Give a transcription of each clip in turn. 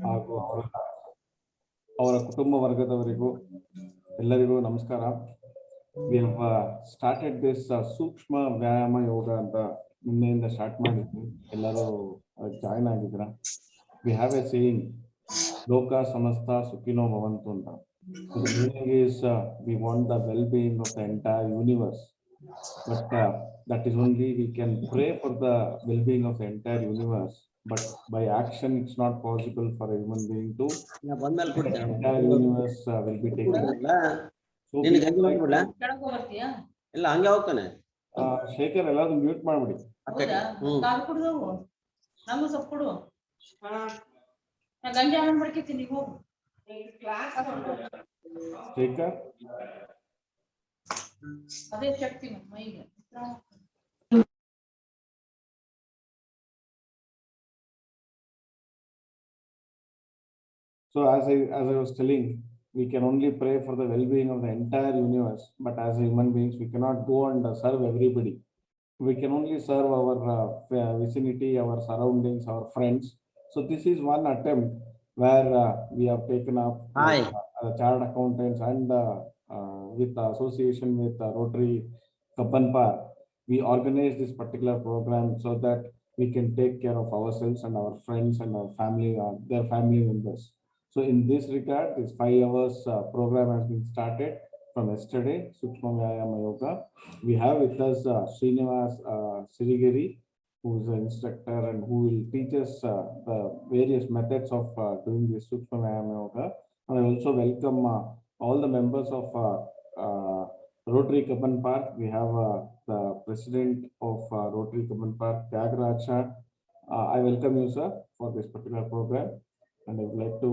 ಹಾಗೂ ಅವರ ಕುಟುಂಬ ವರ್ಗದವರಿಗೂ ಎಲ್ಲರಿಗೂ ನಮಸ್ಕಾರ. We have started this ಸೂಕ್ಷ್ಮ ವ್ಯಾಯಾಮ ಯೋಗ ಅಂತ ನಿನ್ನೆಯಿಂದ ಸ್ಟಾರ್ಟ್ ಮಾಡಿದ್ವಿ. ಎಲ್ಲರೂ ಜಾಯಿನ್ ಆಗಿದ್ರ. We have a saying, ಲೋಕ ಸಮಸ್ತ ಸುಖಿನೋ ಭವಂತು ಅಂತ. The meaning is we want the well-being of the entire universe, but that is only we can pray for the well-being of the entire universe, but by action it's not possible for a human being to the entire universe will be taken. So ಎಲ್ಲ ಹಂಗೆ ಹೋಗ್ತಾನೆ. ಶೇಖರ್ ಎಲ್ಲಾದ್ರೂ mute ಮಾಡ್ಬಿಡಿ. ನಂಗೂ ಸ್ವಲ್ಪ ಕೊಡು. ಗಂಜಿ ಆಮೇಲೆ ಮಾಡ್ಕೊತೀನಿ ಹೋಗು. ಶೇಖರ್ ಅದೇ ಶಕ್ತಿ ಮೈಗೆ. So as I was telling, we can only pray for the well-being of the entire universe, but as human beings we cannot go and serve everybody. We can only serve our vicinity, our surroundings, our friends. So this is one attempt where we have taken up chartered accountants and with the association with Rotary Kapanpar, we organize this particular program so that we can take care of ourselves and our friends and our family, their family members. So in this regard, this 5 hours program has been started from yesterday, Sukshma Vyayama Yoga. We have with us Srinivas Sirigiri, who is an instructor and who will teach us the various methods of doing this Sukshma Vyayama Yoga. And I also welcome all the members of Rotary Kapanpar. We have the president of Rotary Kapanpar, Tyagaraja. I welcome you, sir, for this particular program. And I would like to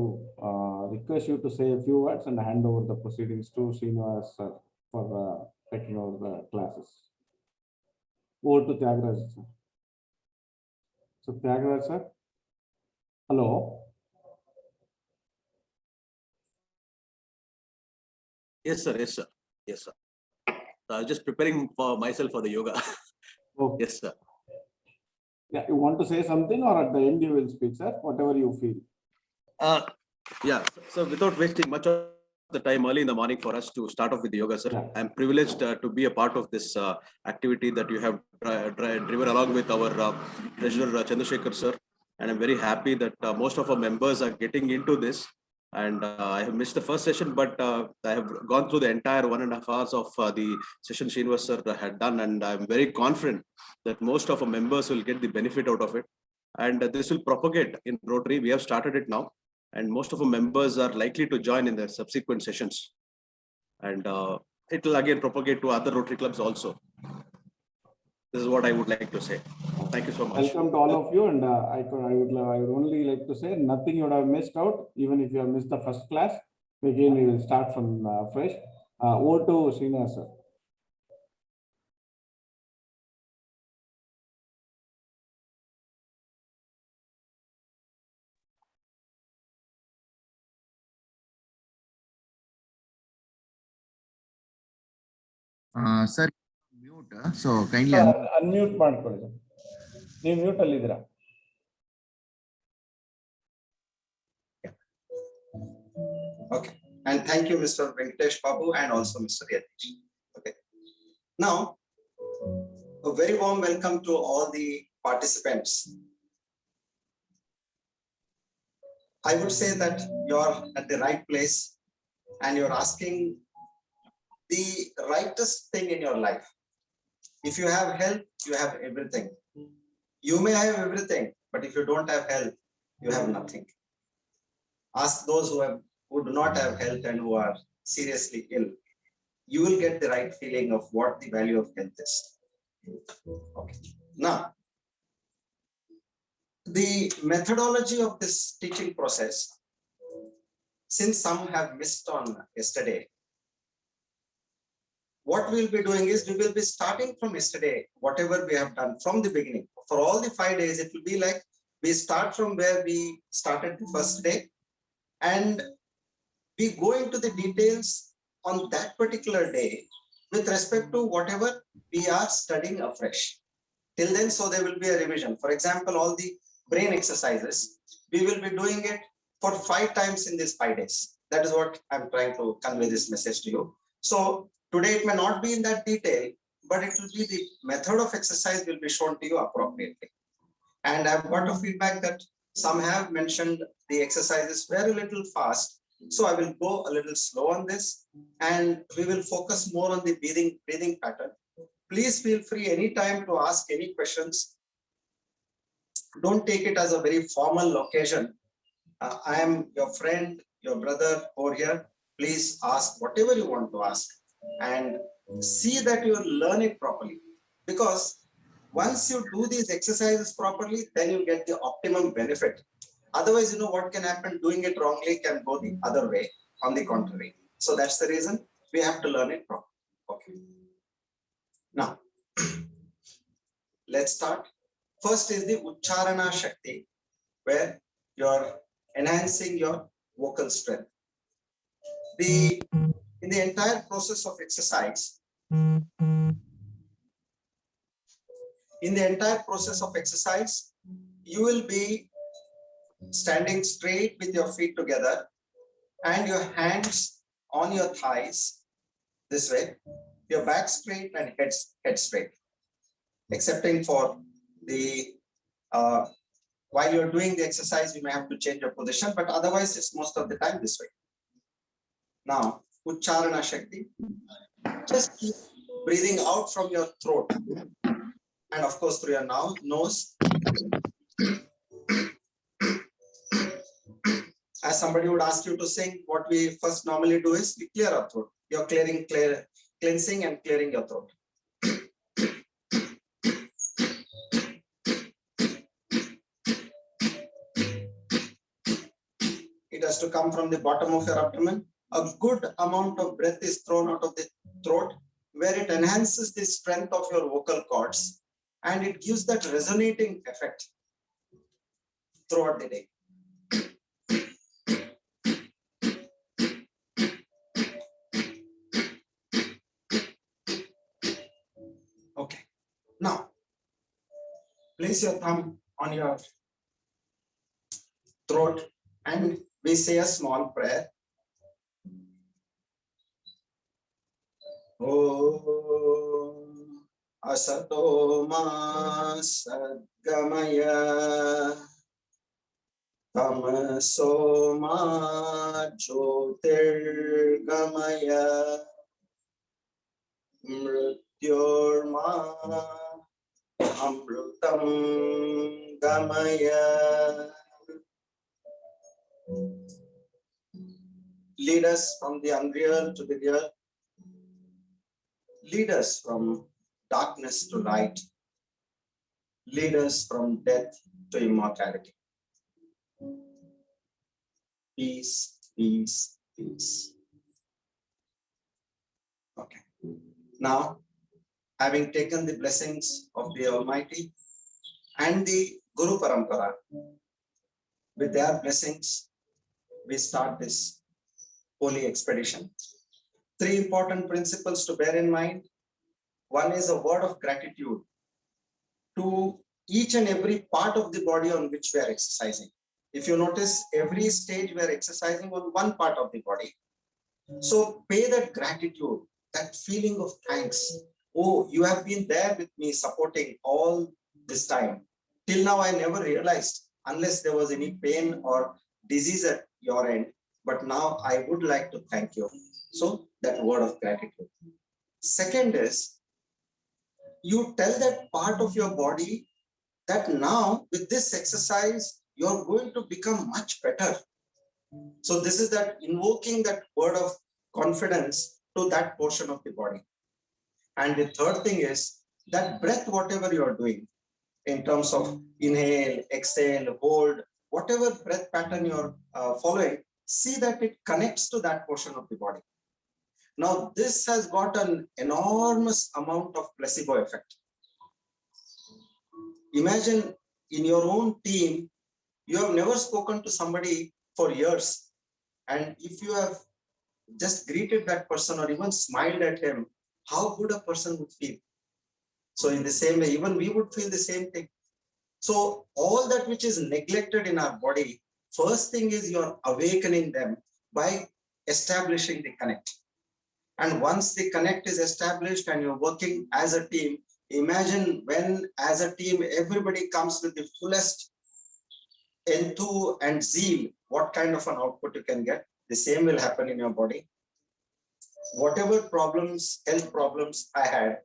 request you to say a few words and hand over the proceedings to Srinivas for taking over the classes. Over to Tyagaraja, sir. So Tyagaraja, sir. Hello. Yes, sir. Yes, sir. Yes, sir. So I was just preparing for myself for the yoga. Okay. Yes, sir. Yeah, you want to say something, or at the end you will speak, sir? Whatever you feel. Yeah. So without wasting much of the time early in the morning for us to start off with the yoga, sir, Yeah. I'm privileged to be a part of this activity that you have driven along with our treasurer Chandrasekhar, sir. And I'm very happy that most of our members are getting into this. And I have missed the first session, but I have gone through the entire 1.5 hours of the session Srinivas sir had done, and I'm very confident that most of our members will get the benefit out of it. And this will propagate in Rotary. We have started it now, and most of our members are likely to join in the subsequent sessions. And it will again propagate to other Rotary clubs also. This is what I would like to say. Thank you so much. Welcome to all of you, and I would only like to say nothing you would have missed out, even if you have missed the first class. Again, we will start from fresh. Over to Srinivas, sir. Sir, mute. So kindly unmute ಮಾಡ್ಕೊಳ್ಳಿ. ನೀವು mute ಅಲ್ಲಿ ಇದ್ದೀರಾ? Okay, and thank you, Mr. Venkatesh Babu, and also Mr. Yatish. Okay, now a very warm welcome to all the participants. I would say that you're at the right place and you're asking the rightest thing in your life. If you have health, you have everything. You may have everything, but if you don't have health, you have nothing. Ask those who do not have health and who are seriously ill. You will get the right feeling of what the value of health is. Okay. Now, the methodology of this teaching process, since some have missed on yesterday, what we'll be doing is we will be starting from yesterday, whatever we have done from the beginning. For all the 5 days, it will be like we start from where we started the first day, and we go into the details on that particular day with respect to whatever we are studying afresh. Till then, so there will be a revision. For example, all the brain exercises, we will be doing it for 5 times in these 5 days. That is what I'm trying to convey this message to you. So today it may not be in that detail, but it will be the method of exercise will be shown to you appropriately. And I've got a feedback that some have mentioned the exercises very little fast. So I will go a little slow on this, and we will focus more on the breathing pattern. Please feel free anytime to ask any questions. Don't take it as a very formal occasion. I am your friend, your brother over here. Please ask whatever you want to ask and see that you learn it properly. Because once you do these exercises properly, then you get the optimum benefit. Otherwise, you know what can happen? Doing it wrongly can go the other way, on the contrary. So that's the reason we have to learn it properly. Okay. Now, let's start. First is the Ucharana Shakti, where you're enhancing your vocal strength. In the entire process of exercise, you will be standing straight with your feet together and your hands on your thighs this way, your back straight and head straight, excepting for the while you're doing the exercise, you may have to change your position, but otherwise it's most of the time this way. Now, Ucharana Shakti, just keep breathing out from your throat and of course through your nose. As somebody would ask you to sing, what we first normally do is we clear our throat. You're cleansing and clearing your throat. It has to come from the bottom of your abdomen. A good amount of breath is thrown out of the throat, where it enhances the strength of your vocal cords and it gives that resonating effect throughout the day. Okay. Now, place your thumb on your throat and we say a small prayer. Om Asato Ma Sadgamaya Tamaso Ma Jyotirgamaya Mrityorma Amrutam Gamaya. Lead us from the unreal to the real. Lead us from darkness to light. Lead us from death to immortality. Peace, peace, peace. Okay. Now, having taken the blessings of the Almighty and the Guru Parampara, with their blessings, we start this holy expedition. 3 important principles to bear in mind. One is a word of gratitude to each and every part of the body on which we are exercising. If you notice, every stage we are exercising on one part of the body. So pay that gratitude, that feeling of thanks. Oh, you have been there with me supporting all this time. Till now, I never realized unless there was any pain or disease at your end. But now I would like to thank you. So that word of gratitude. Second is, you tell that part of your body that now with this exercise, you're going to become much better. So this is that invoking that word of confidence to that portion of the body. And the third thing is that breath, whatever you are doing in terms of inhale, exhale, hold, whatever breath pattern you're following, see that it connects to that portion of the body. Now, this has got an enormous amount of placebo effect. Imagine in your own team, you have never spoken to somebody for years. And if you have just greeted that person or even smiled at him, how good a person would feel. So in the same way, even we would feel the same thing. So all that which is neglected in our body, first thing is you're awakening them by establishing the connect. And once the connect is established and you're working as a team, imagine when as a team, everybody comes with the fullest enthu and zeal, what kind of an output you can get. The same will happen in your body. Whatever problems, health problems I had,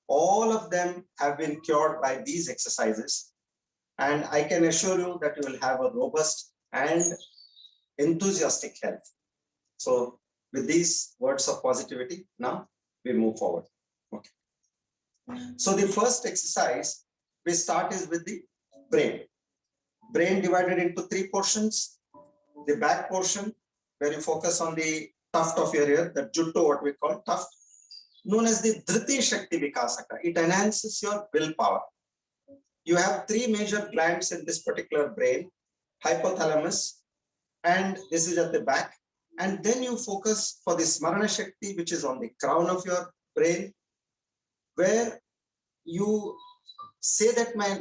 all of them have been cured by these exercises. And I can assure you that you will have a robust and enthusiastic health. So with these words of positivity, now we move forward. Okay. So the first exercise we start is with the brain. Brain divided into three portions. The back portion, where you focus on the tuft of your ear, the jutto, what we call tuft, known as the Dhriti Shakti Vikasaka. It enhances your willpower. You have three major glands in this particular brain, hypothalamus, and this is at the back. And then you focus for the Smarana Shakti, which is on the crown of your brain, where you say that my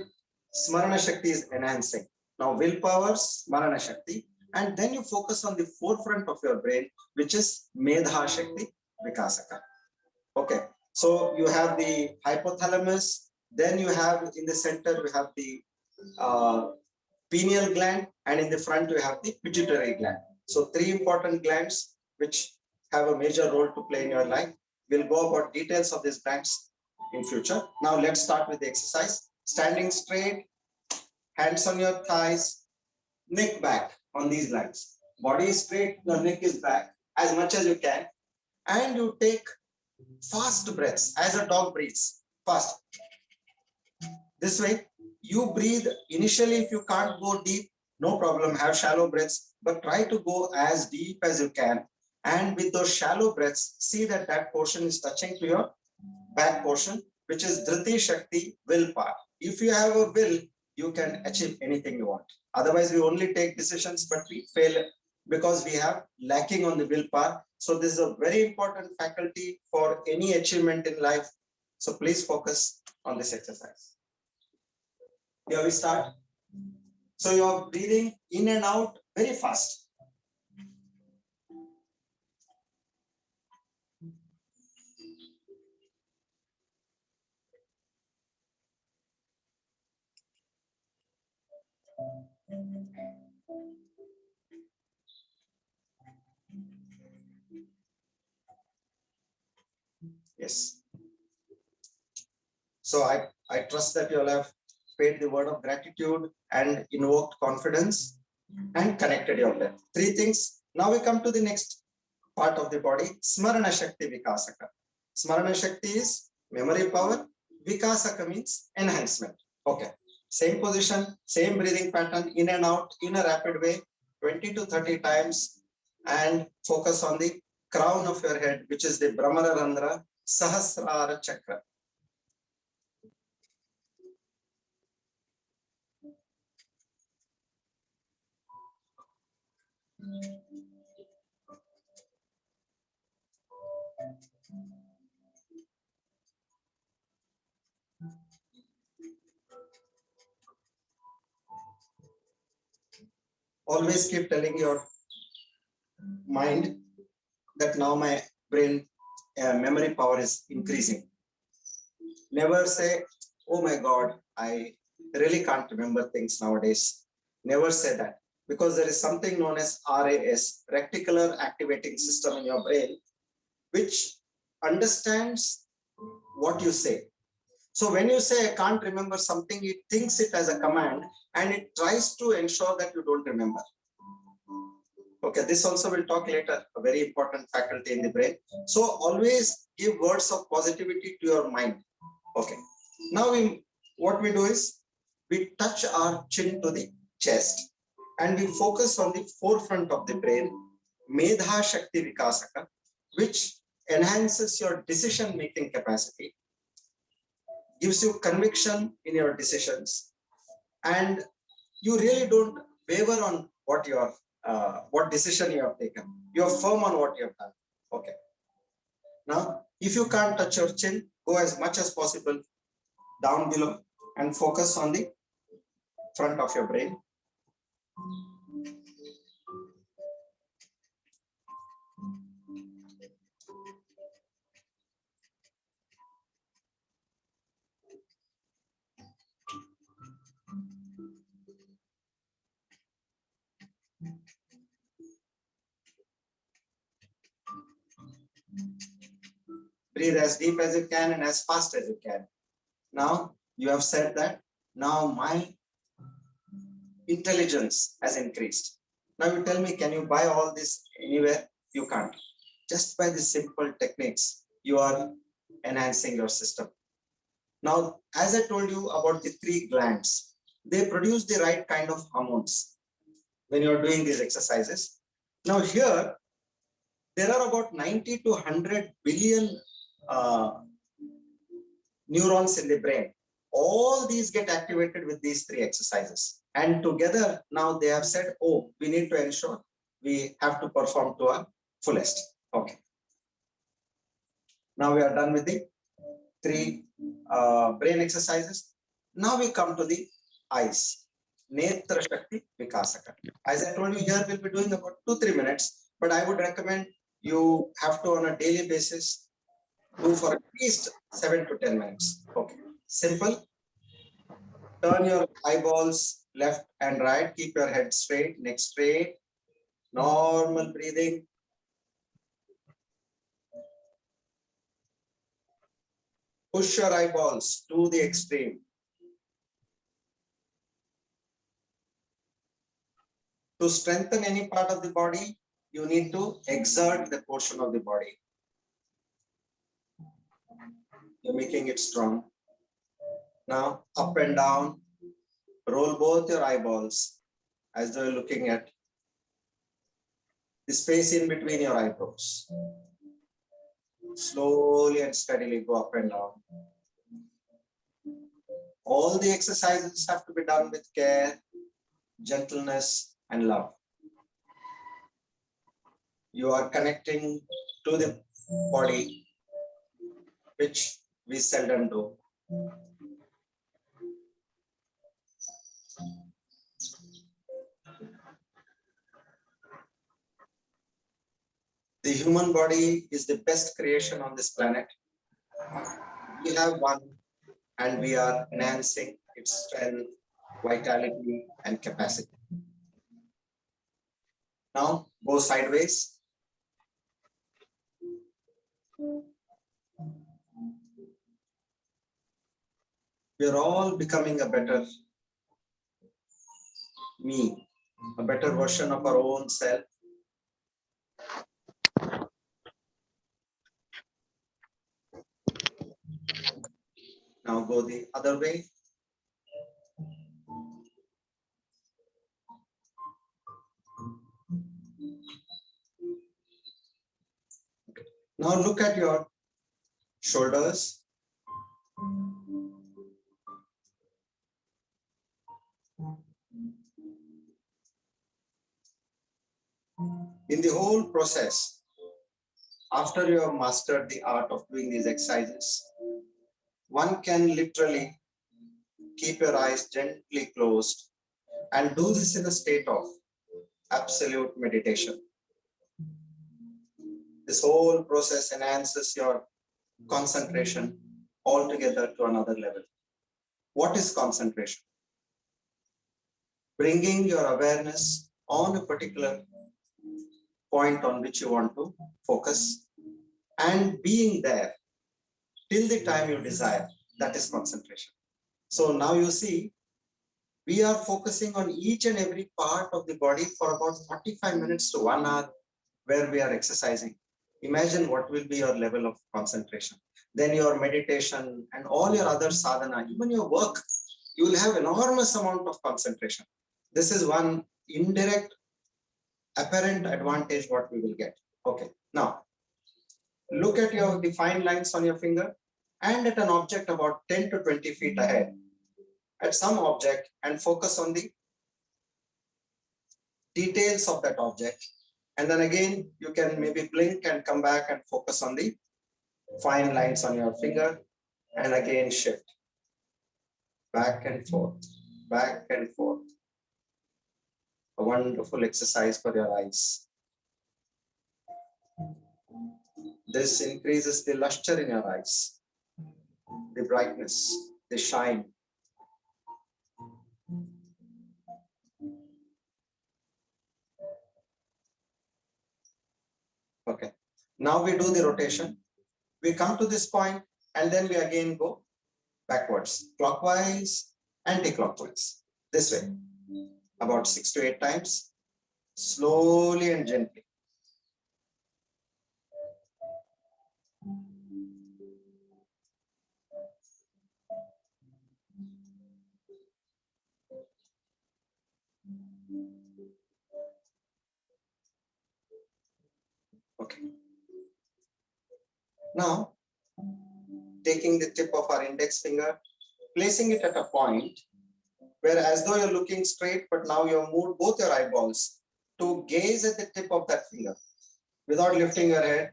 Smarana Shakti is enhancing. Now willpower, Smarana Shakti, and then you focus on the forefront of your brain, which is Medha Shakti Vikasaka. Okay, so you have the hypothalamus, then you have in the center, you have the pineal gland, and in the front, you have the pituitary gland. So three important glands which have a major role to play in your life. We'll go about details of these glands in future. Now let's start with the exercise. Standing straight, hands on your thighs, neck back on these lines. Body is straight, your neck is back as much as you can. And you take fast breaths as a dog breathes, fast. This way, you breathe initially. If you can't go deep, no problem, have shallow breaths, but try to go as deep as you can. And with those shallow breaths, see that that portion is touching to your back portion, which is Dhriti Shakti, willpower. If you have a will, you can achieve anything you want. Otherwise, we only take decisions, but we fail because we have lacking on the willpower. So this is a very important faculty for any achievement in life. So please focus on this exercise. Here we start. So you're breathing in and out very fast. Yes. So I trust that you all have paid the word of gratitude and invoked confidence and connected your breath. Three things. Now we come to the next part of the body, Smarana Shakti Vikasaka. Smarana Shakti is memory power. Vikasaka means enhancement. Okay. Same position, same breathing pattern, in and out in a rapid way, 20 to 30 times, and focus on the crown of your head, which is the Brahmana Randhra Sahasrara Chakra. Always keep telling your mind that now my brain memory power is increasing. Never say, oh my God, I really can't remember things nowadays. Never say that, because there is something known as RAS, reticular activating system in your brain, which understands what you say. So when you say I can't remember something, it thinks it as a command and it tries to ensure that you don't remember. Okay, this also we'll talk later, a very important faculty in the brain. So always give words of positivity to your mind. Okay, now what we do is we touch our chin to the chest and we focus on the forefront of the brain, Medha Shakti Vikasaka, which enhances your decision-making capacity, gives you conviction in your decisions, and you really don't waver on what decision you have taken. You are firm on what you have done. Okay. Now, if you can't touch your chin, go as much as possible down below and focus on the front of your brain. Breathe as deep as you can and as fast as you can. Now you have said that. Now my intelligence has increased. Now you tell me, can you buy all this anywhere? You can't. Just by the simple techniques, you are enhancing your system. Now, as I told you about the 3 glands, they produce the right kind of hormones when you're doing these exercises. Now here, there are about 90 to 100 billion neurons in the brain. All these get activated with these 3 exercises. And together, now they have said, oh, we need to ensure we have to perform to our fullest. Okay. Now we are done with the 3 brain exercises. Now we come to the eyes. Netra Shakti Vikasaka. As I told you, here we'll be doing about 2-3 minutes, but I would recommend you have to on a daily basis do for at least 7 to 10 minutes. Okay. Simple. Turn your eyeballs left and right. Keep your head straight, neck straight. Normal breathing. Push your eyeballs to the extreme. To strengthen any part of the body, you need to exert the portion of the body. You're making it strong. Now, up and down, roll both your eyeballs as though you're looking at the space in between your eyebrows. Slowly and steadily go up and down. All the exercises have to be done with care, gentleness, and love. You are connecting to the body, which we seldom do. The human body is the best creation on this planet. We have one, and we are enhancing its strength, vitality, and capacity. Now, go sideways. We are all becoming a better me, a better version of our own self. Now go the other way. Now look at your shoulders. In the whole process, after you have mastered the art of doing these exercises, one can literally keep your eyes gently closed and do this in a state of absolute meditation. This whole process enhances your concentration altogether to another level. What is concentration? Bringing your awareness on a particular point on which you want to focus and being there till the time you desire. That is concentration. So now you see, we are focusing on each and every part of the body for about 45 minutes to 1 hour where we are exercising. Imagine what will be your level of concentration. Then your meditation and all your other sadhana, even your work, you will have enormous amount of concentration. This is one indirect, apparent advantage what we will get. Okay, now look at your defined lines on your finger and at an object about 10 to 20 feet ahead. At some object and focus on the details of that object. And then again, you can maybe blink and come back and focus on the fine lines on your finger and again shift. Back and forth, back and forth. A wonderful exercise for your eyes. This increases the luster in your eyes, the brightness, the shine. Now we do the rotation. We come to this point and then we again go backwards, clockwise, anti-clockwise, this way, about 6 to 8 times, slowly and gently. Okay. Now, taking the tip of our index finger, placing it at a point where as though you're looking straight, but now you've moved both your eyeballs to gaze at the tip of that finger without lifting your head.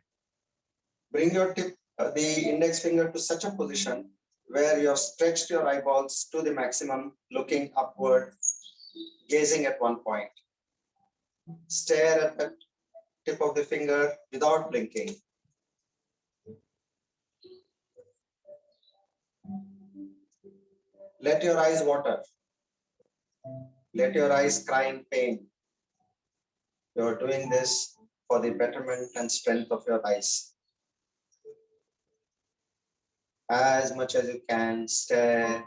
Bring your tip, the index finger to such a position where you have stretched your eyeballs to the maximum, looking upward, gazing at one point. Stare at the tip of the finger without blinking. Let your eyes water. Let your eyes cry in pain. You're doing this for the betterment and strength of your eyes. As much as you can, stare.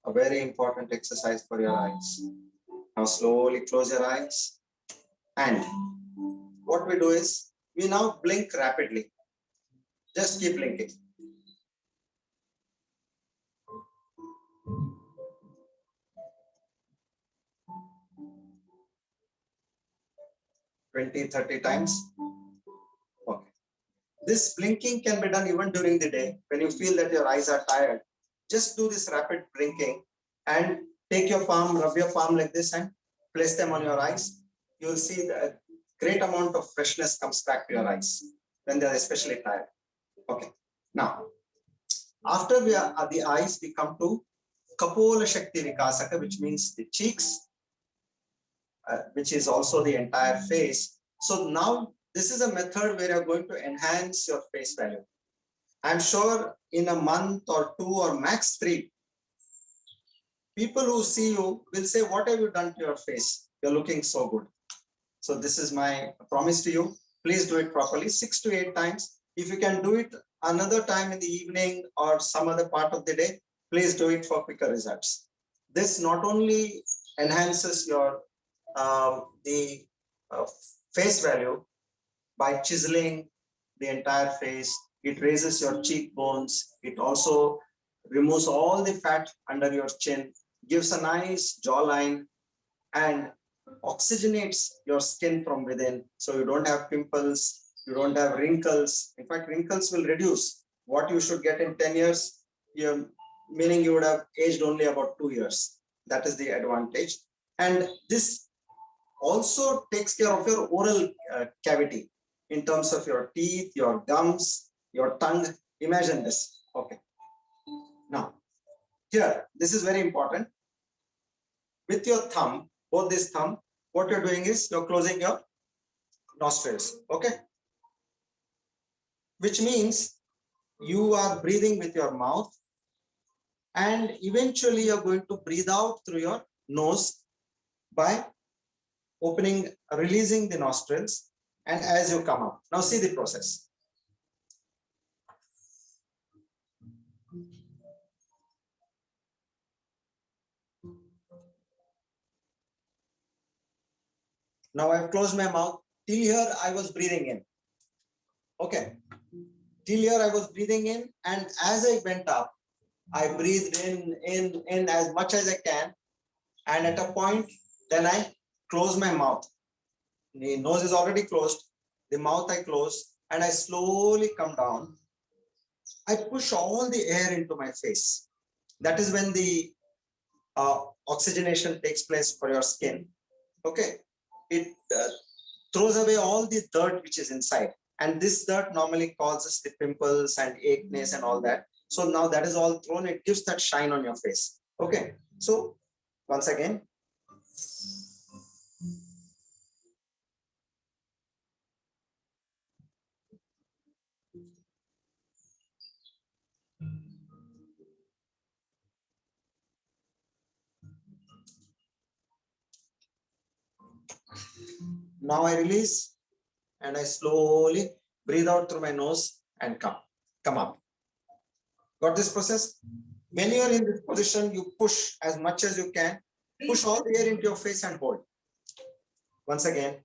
A very important exercise for your eyes. Now slowly close your eyes. And what we do is, we now blink rapidly. Just keep blinking. 20-30 times. Okay. This blinking can be done even during the day. When you feel that your eyes are tired, just do this rapid blinking and take your palm, rub your palm like this and place them on your eyes. You'll see that a great amount of freshness comes back to your eyes when they're especially tired. Okay. Now, after we are at the eyes, we come to Kapola Shakti Vikasaka, which means the cheeks, which is also the entire face. So now this is a method where you're going to enhance your face value. I'm sure in a month or 2 or max 3, people who see you will say, what have you done to your face? You're looking so good. So this is my promise to you. Please do it properly, 6 to 8 times. If you can do it another time in the evening or some other part of the day, please do it for quicker results. This not only enhances your face value by chiseling the entire face, it raises your cheekbones, it also removes all the fat under your chin, gives a nice jawline, and oxygenates your skin from within, so you don't have pimples, you don't have wrinkles. In fact, wrinkles will reduce. What you should get in 10 years, meaning you would have aged only about 2 years. That is the advantage. And this also takes care of your oral cavity in terms of your teeth, your gums, your tongue. Imagine this. Okay. Now, here, this is very important. With your thumb, both this thumb, what you're doing is you're closing your nostrils. Okay. Which means you are breathing with your mouth, and eventually you're going to breathe out through your nose by opening, releasing the nostrils, and as you come up. Now see the process. Now I've closed my mouth. Till here I was breathing in. Okay. Till here I was breathing in, and as I went up, I breathed in as much as I can, and at a point, then I close my mouth. The nose is already closed, the mouth I close, and I slowly come down. I push all the air into my face. That is when the oxygenation takes place for your skin. Okay, it throws away all the dirt which is inside, and this dirt normally causes the pimples and acheness and all that. So now that is all thrown, it gives that shine on your face. Okay, so once again. Now I release and I slowly breathe out through my nose and come up. Got this process? When you are in this position, you push as much as you can, push all the air into your face and hold. Once again.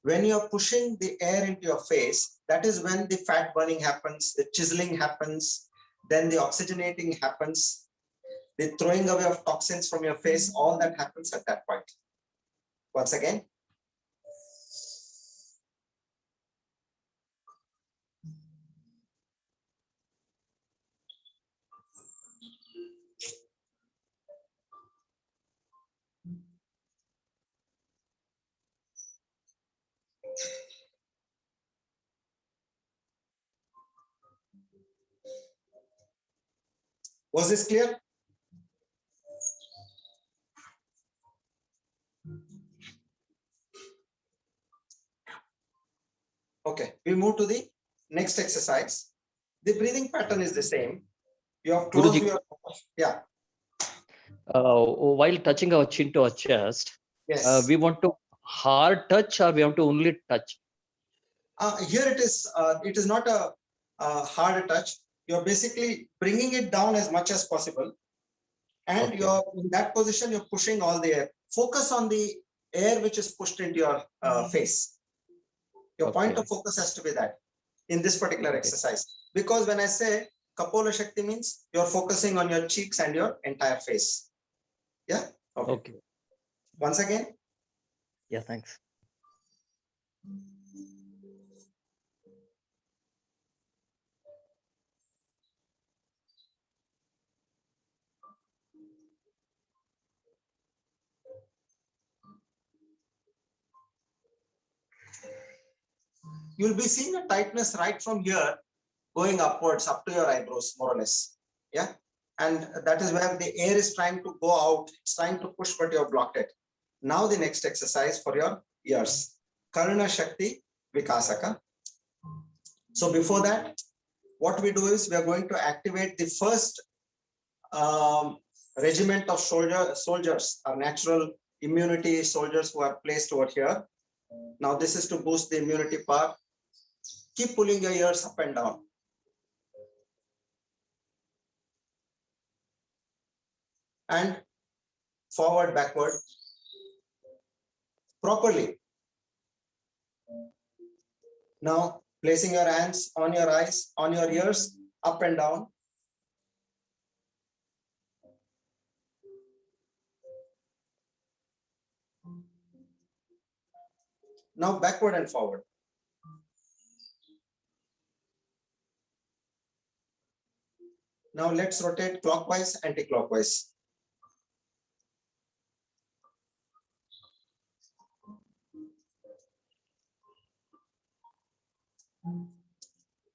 When you're pushing the air into your face, that is when the fat burning happens, the chiseling happens, then the oxygenating happens, the throwing away of toxins from your face, all that happens at that point. Once again. Was this clear? Okay, we move to the next exercise. The breathing pattern is the same. You have closed Guruji. your, yeah, While touching our chin to our chest, yes. we want to hard touch or we want to only touch? Here it is not a hard touch. You're basically bringing it down as much as possible. And Okay. you're in that position, you're pushing all the air. Focus on the air which is pushed into your face. Your point Okay. of focus has to be that in this particular Okay. exercise. Because when I say Kapola Shakti means you're focusing on your cheeks and your entire face. Yeah? Okay. Okay. Once again. Yeah, thanks. You'll be seeing a tightness right from here going upwards up to your eyebrows, more or less. Yeah. And that is where the air is trying to go out. It's trying to push, but you have blocked it. Now the next exercise for your ears. Karuna Shakti Vikasaka. So before that, what we do is we are going to activate the first regiment of soldiers, our natural immunity soldiers who are placed over here. Now this is to boost the immunity power. Keep pulling your ears up and down. And forward, backward. Properly. Now placing your hands on your eyes, on your ears, up and down. Now backward and forward. Now let's rotate clockwise, anti-clockwise.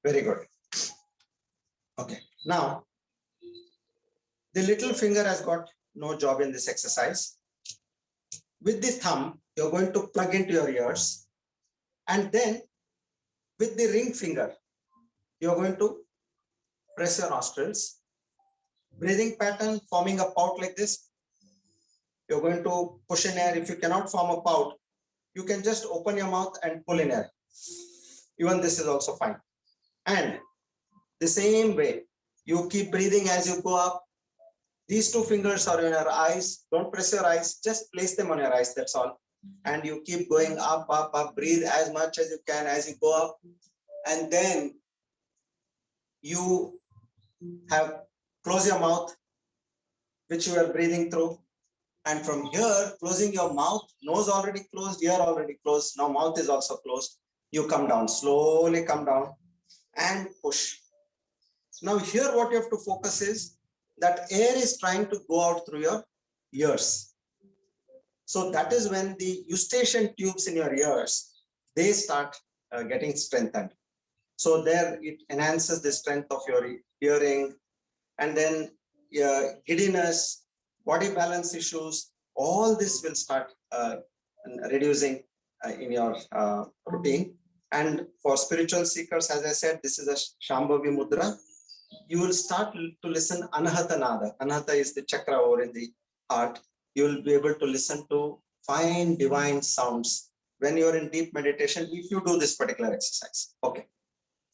Very good. Okay, now the little finger has got no job in this exercise. With the thumb, you're going to plug into your ears, and then with the ring finger, you're going to press your nostrils. Breathing pattern, forming a pout like this. You're going to push in air. If you cannot form a pout, you can just open your mouth and pull in air. Even this is also fine. And the same way, you keep breathing as you go up. These two fingers are in your eyes. Don't press your eyes, just place them on your eyes, that's all. And you keep going up, up, up, breathe as much as you can as you go up. And then you have close your mouth, which you are breathing through. And from here, closing your mouth, nose already closed, ear already closed. Now mouth is also closed. You come down, slowly come down and push. Now here what you have to focus is that air is trying to go out through your ears. So that is when the eustachian tubes in your ears, they start getting strengthened. So there it enhances the strength of your hearing, and then giddiness, body balance issues, all this will start reducing in your routine. And for spiritual seekers, as I said, this is a Shambhavi Mudra. You will start to listen Anahata Nada. Anahata is the chakra over in the heart. You will be able to listen to fine divine sounds when you're in deep meditation, if you do this particular exercise. Okay.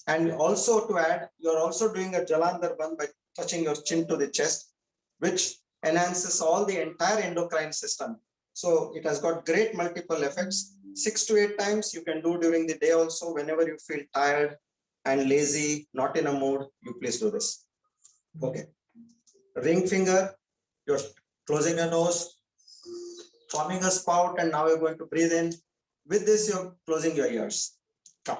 And also to add, you're also doing a Jalandharbandh by touching your chin to the chest, which enhances all the entire endocrine system. So it has got great multiple effects. 6 to 8 times you can do during the day also. Whenever you feel tired and lazy, not in a mood, you please do this. Okay. Ring finger, you're closing your nose, forming a spout, and now you're going to breathe in. With this, you're closing your ears. Come.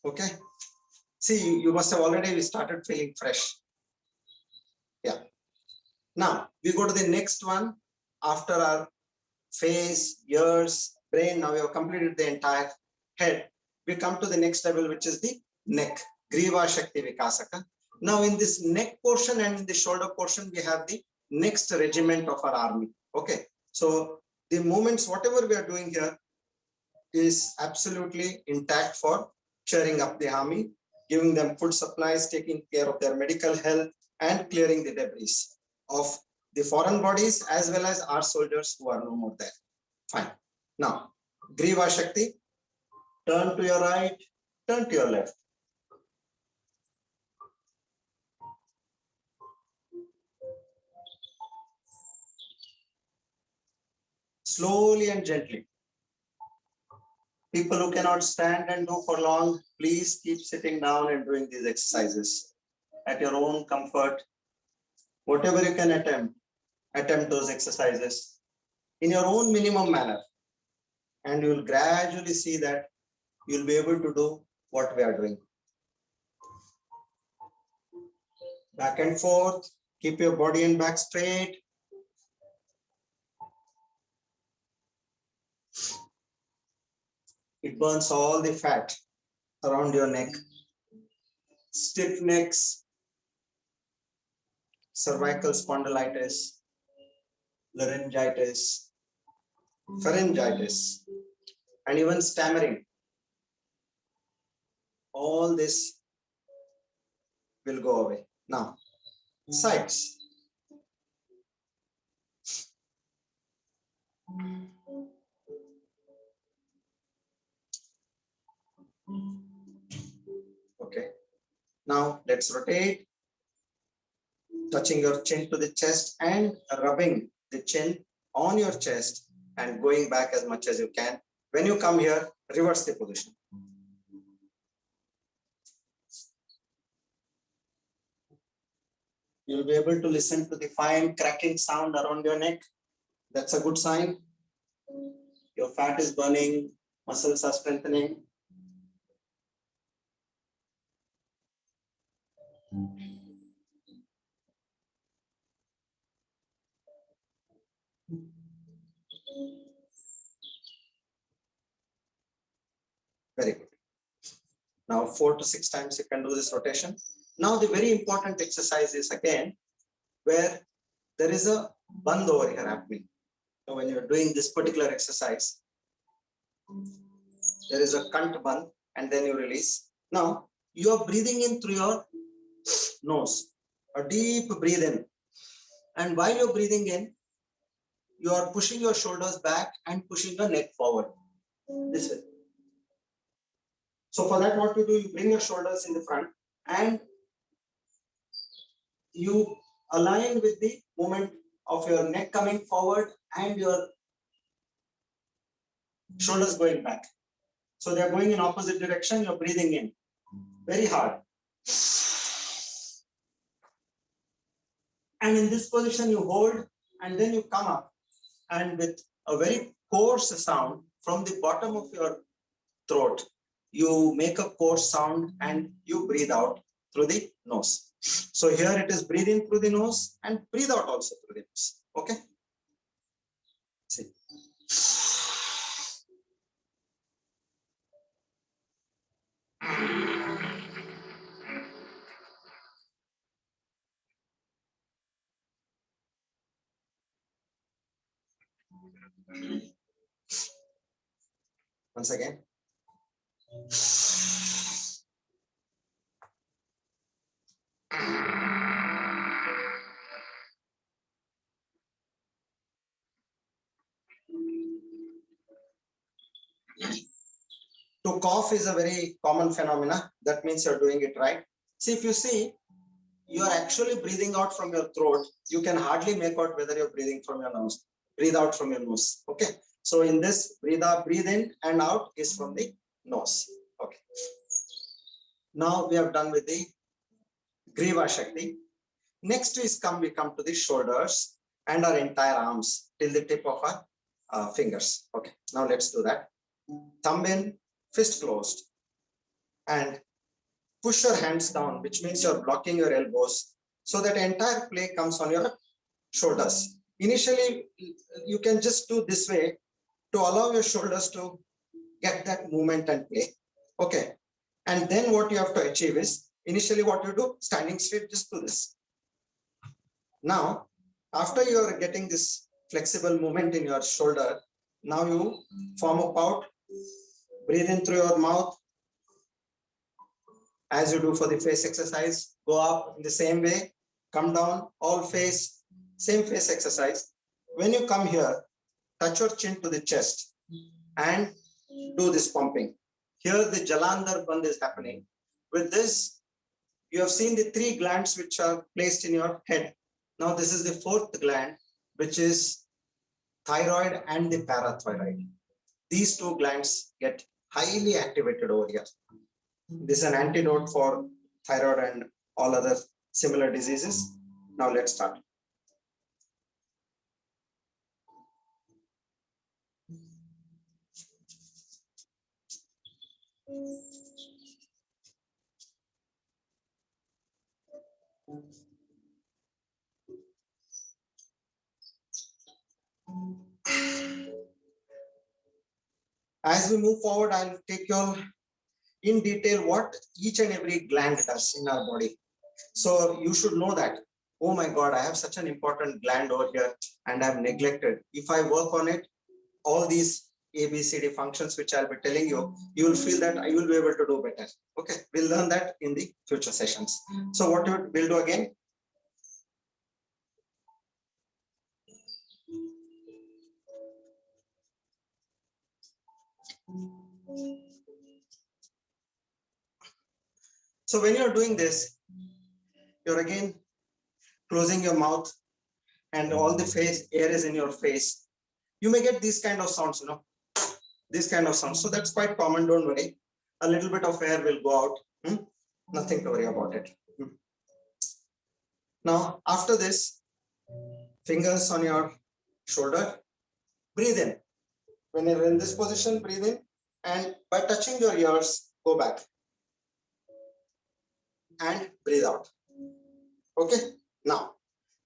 Okay. See, you must have already started feeling fresh. Yeah. Now we go to the next one. After our face, ears, brain, now we have completed the entire head. We come to the next level, which is the neck, Griva Shakti Vikasaka. Now in this neck portion and in the shoulder portion, we have the next regiment of our army. Okay. So the movements, whatever we are doing here is absolutely intact for cheering up the army, giving them food supplies, taking care of their medical health, and clearing the debris of the foreign bodies as well as our soldiers who are no more there. Fine. Now, Griva Shakti, turn to your right, turn to your left. Slowly and gently. People who cannot stand and do for long, please keep sitting down and doing these exercises at your own comfort. Whatever you can attempt those exercises in your own minimum manner. And you will gradually see that you'll be able to do what we are doing. Back and forth, keep your body and back straight. It burns all the fat around your neck. Stiff necks, cervical spondylitis, laryngitis, pharyngitis, and even stammering. All this will go away. Now, sides. Okay. Now let's rotate, touching your chin to the chest and rubbing the chin on your chest and going back as much as you can. When you come here, reverse the position. You'll be able to listen to the fine cracking sound around your neck. That's a good sign. Your fat is burning, muscles are strengthening. Very good. Now 4 to 6 times you can do this rotation. Now the very important exercise is again where there is a band over here happening. So when you're doing this particular exercise, there is a kant band and then you release. Now you are breathing in through your nose, a deep breathe in. And while you're breathing in, you are pushing your shoulders back and pushing your neck forward. This way. So for that, what you do, you bring your shoulders in the front and you align with the movement of your neck coming forward and your shoulders going back. So they're going in opposite direction, you're breathing in very hard. And in this position, you hold and then you come up and with a very coarse sound from the bottom of your throat, you make a coarse sound and you breathe out through the nose. So here it is breathe in through the nose and breathe out also through the nose. Okay. See. Once again. To cough is a very common phenomena. That means you're doing it right. See, if you see, you are actually breathing out from your throat. You can hardly make out whether you're breathing from your nose. Breathe out from your nose. Okay. So in this, breathe out, breathe in and out is from the nose. Okay. Now we have done with the Griva Shakti. Next is we come to the shoulders and our entire arms till the tip of our fingers. Okay. Now let's do that. Thumb in, fist closed, and push your hands down, which means you're blocking your elbows, so that entire play comes on your shoulders. Initially, you can just do this way to allow your shoulders to get that movement and play. Okay. And then what you have to achieve is, initially what you do, standing straight, just do this. Now, after you're getting this flexible movement in your shoulder, now you form a pout, breathe in through your mouth, as you do for the face exercise, go up in the same way, come down, all face, same face exercise. When you come here, touch your chin to the chest and do this pumping. Here the Jalandhar Bandh is happening. With this, you have seen the 3 glands which are placed in your head. Now this is the 4th gland, which is thyroid and the parathyroid. These 2 glands get highly activated over here. This is an antidote for thyroid and all other similar diseases. Now let's start. As we move forward, I'll take you all in detail what each and every gland does in our body. So you should know that, oh my God, I have such an important gland over here and I've neglected. If I work on it, all these ABCD functions which I'll be telling you, you will feel that I will be able to do better. Okay, we'll learn that in the future sessions. So what we'll do again. So when you're doing this, you're again closing your mouth and all the face air is in your face. You may get these kind of sounds, this kind of sounds. So that's quite common, don't worry. A little bit of air will go out. Nothing to worry about it. Now, after this, fingers on your shoulder, breathe in. When you're in this position, breathe in. And by touching your ears, go back. And breathe out. Okay. Now,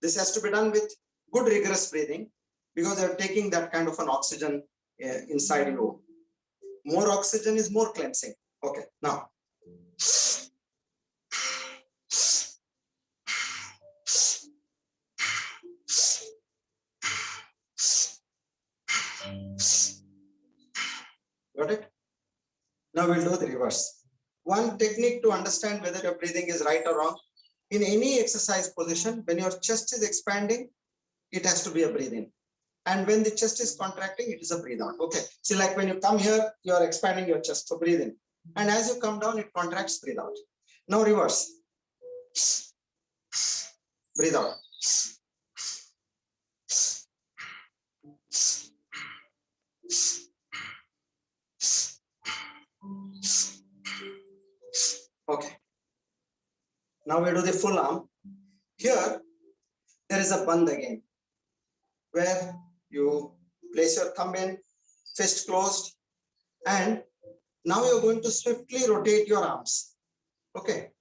this has to be done with good rigorous breathing because you're taking that kind of an oxygen inside you. More oxygen is more cleansing. Okay. Now, Now we'll do the reverse. One technique to understand whether your breathing is right or wrong. In any exercise position, when your chest is expanding, it has to be a breathe in. And when the chest is contracting, it is a breathe out. Okay. See, like when you come here, you are expanding your chest, so breathe in. And as you come down, it contracts, breathe out. Now reverse. Breathe out. Okay. Now we do the full arm. Here, there is a band again, where you place your thumb in, fist closed, and now you're going to swiftly rotate your arms. Okay.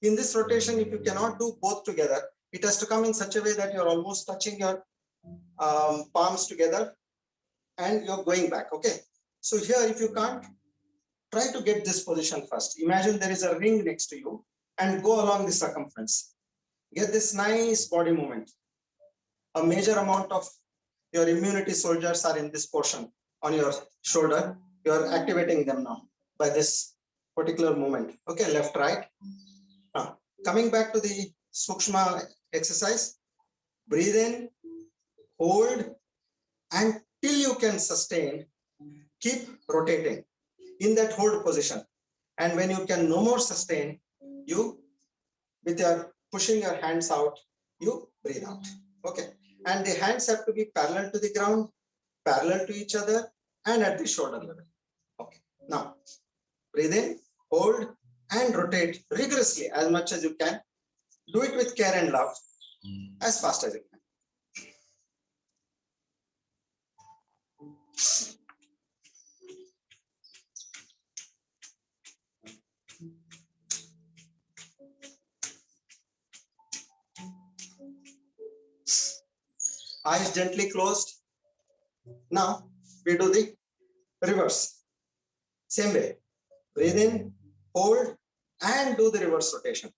In this rotation, if you cannot do both together, it has to come in such a way that you're almost touching your palms together and you're going back. Okay. So here, if you can't, try to get this position first. Imagine there is a ring next to you and go along the circumference. Get this nice body movement. A major amount of your immunity soldiers are in this portion on your shoulder. You're activating them now by this particular movement. Okay, left, right. Now, coming back to the Sukshma exercise, breathe in, hold, and till you can sustain, keep rotating in that hold position. And when you can no more sustain, you, with your pushing your hands out, you breathe out. Okay. And the hands have to be parallel to the ground, parallel to each other, and at the shoulder level. Okay. Now, breathe in, hold, and rotate rigorously as much as you can. Do it with care and love as fast as you can. Eyes gently closed. Now we do the reverse. Same way. Breathe in, hold, and do the reverse rotation.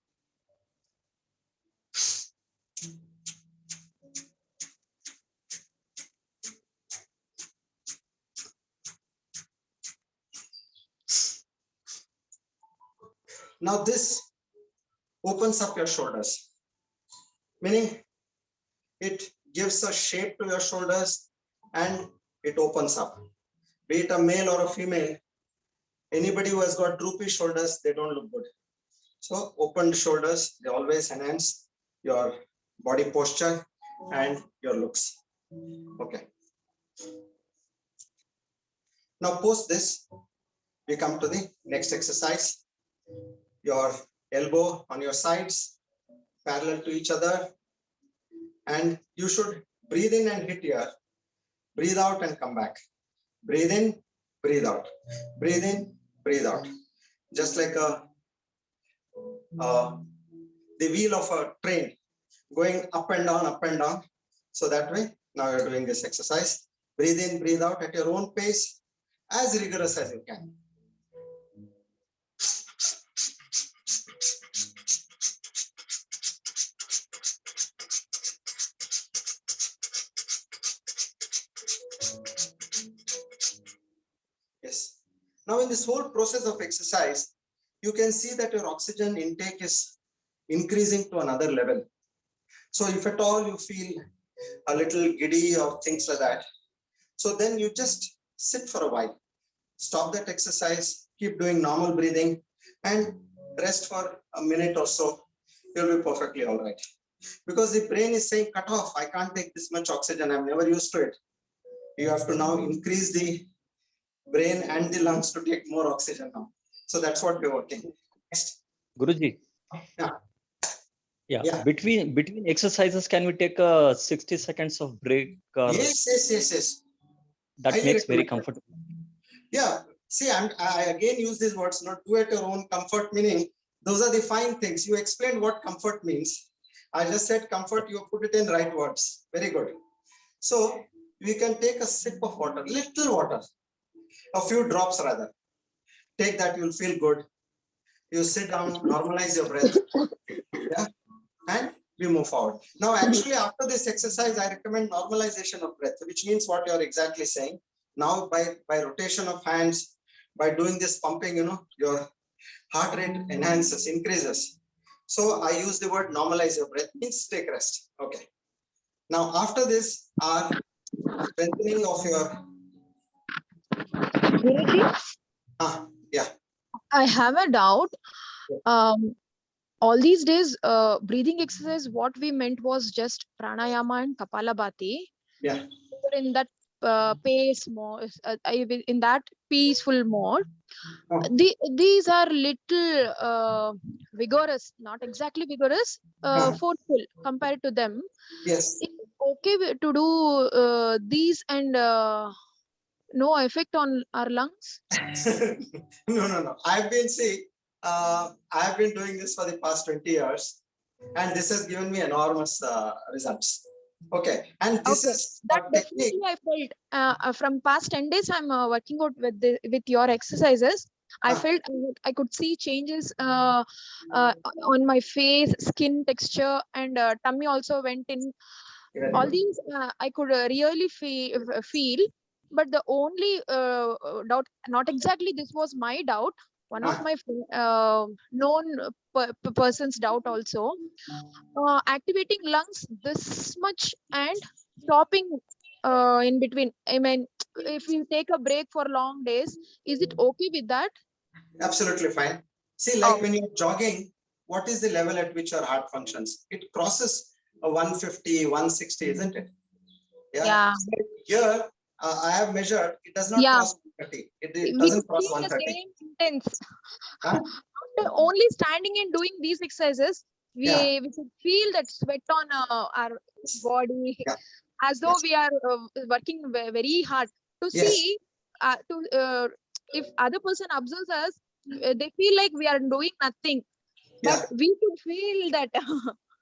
Now this opens up your shoulders, meaning it gives a shape to your shoulders and it opens up. Be it a male or a female, anybody who has got droopy shoulders, they don't look good. So opened shoulders, they always enhance your body posture and your looks. Okay. Now post this, we come to the next exercise. Your elbow on your sides, parallel to each other. And you should breathe in and hit here. Breathe out and come back. Breathe in, breathe out. Breathe in, breathe out. Just like the wheel of a train going up and down, up and down. So that way, now you're doing this exercise. Breathe in, breathe out at your own pace, as rigorous as you can. Yes. Now in this whole process of exercise, you can see that your oxygen intake is increasing to another level. So if at all you feel a little giddy or things like that, so then you just sit for a while, stop that exercise, keep doing normal breathing and rest for a minute or so. You'll be perfectly all right. Because the brain is saying, cut off, I can't take this much oxygen, I'm never used to it. You have to now increase the brain and the lungs to take more oxygen now. So that's what we're working. Next. Guruji. Yeah. Yeah. Between exercises, can we take a 60 seconds of break? Yes. That Highly makes very recommended. comfortable. Yeah. See, I again use these words, not do at your own comfort, meaning those are the fine things. You explained what comfort means. I just said comfort, you put it in right words. Very good. So we can take a sip of water, little water, a few drops rather. Take that, you'll feel good. You sit down, normalize your breath. Yeah. And we move forward. Now, actually, after this exercise, I recommend normalization of breath, which means what you're exactly saying. Now, by rotation of hands, by doing this pumping, your heart rate enhances, increases. So I use the word normalize your breath, means take rest. Okay. Now after this are strengthening of your Guruji, yeah. I have a doubt. Yeah. All these days, breathing exercise, what we meant was just pranayama and kapalabhati. Yeah. In that pace mode, in that peaceful mode, Oh. these are little vigorous, not exactly vigorous, forceful compared to them. Yes. Is it okay to do these and no effect on our lungs? No. I've been doing this for the past 20 years, and this has given me enormous results. Okay, and this Okay, is that a technique. definitely I felt from past 10 days I'm working out with your exercises. I Ah. felt I could see changes on my face, skin texture, and tummy also went in. Very All good. these I could really feel, but the only doubt, not exactly this was my doubt, one of Ah. my known person's doubt also, activating lungs this much and stopping in between. I mean, if we take a break for long days, is it okay with that? Absolutely fine. See, like when you're jogging, what is the level at which your heart functions? It crosses a 150, 160, isn't it? Yeah. Here, I have measured, it does not Yeah. cross 130. It We doesn't could cross feel the 130. same intense. Huh? After only standing and doing these exercises, Yeah. we could feel that sweat on our body, Yeah. as though Yes. we are working very hard to Yes. see. If other person observes us, they feel like we are doing nothing, but Yeah. we could feel that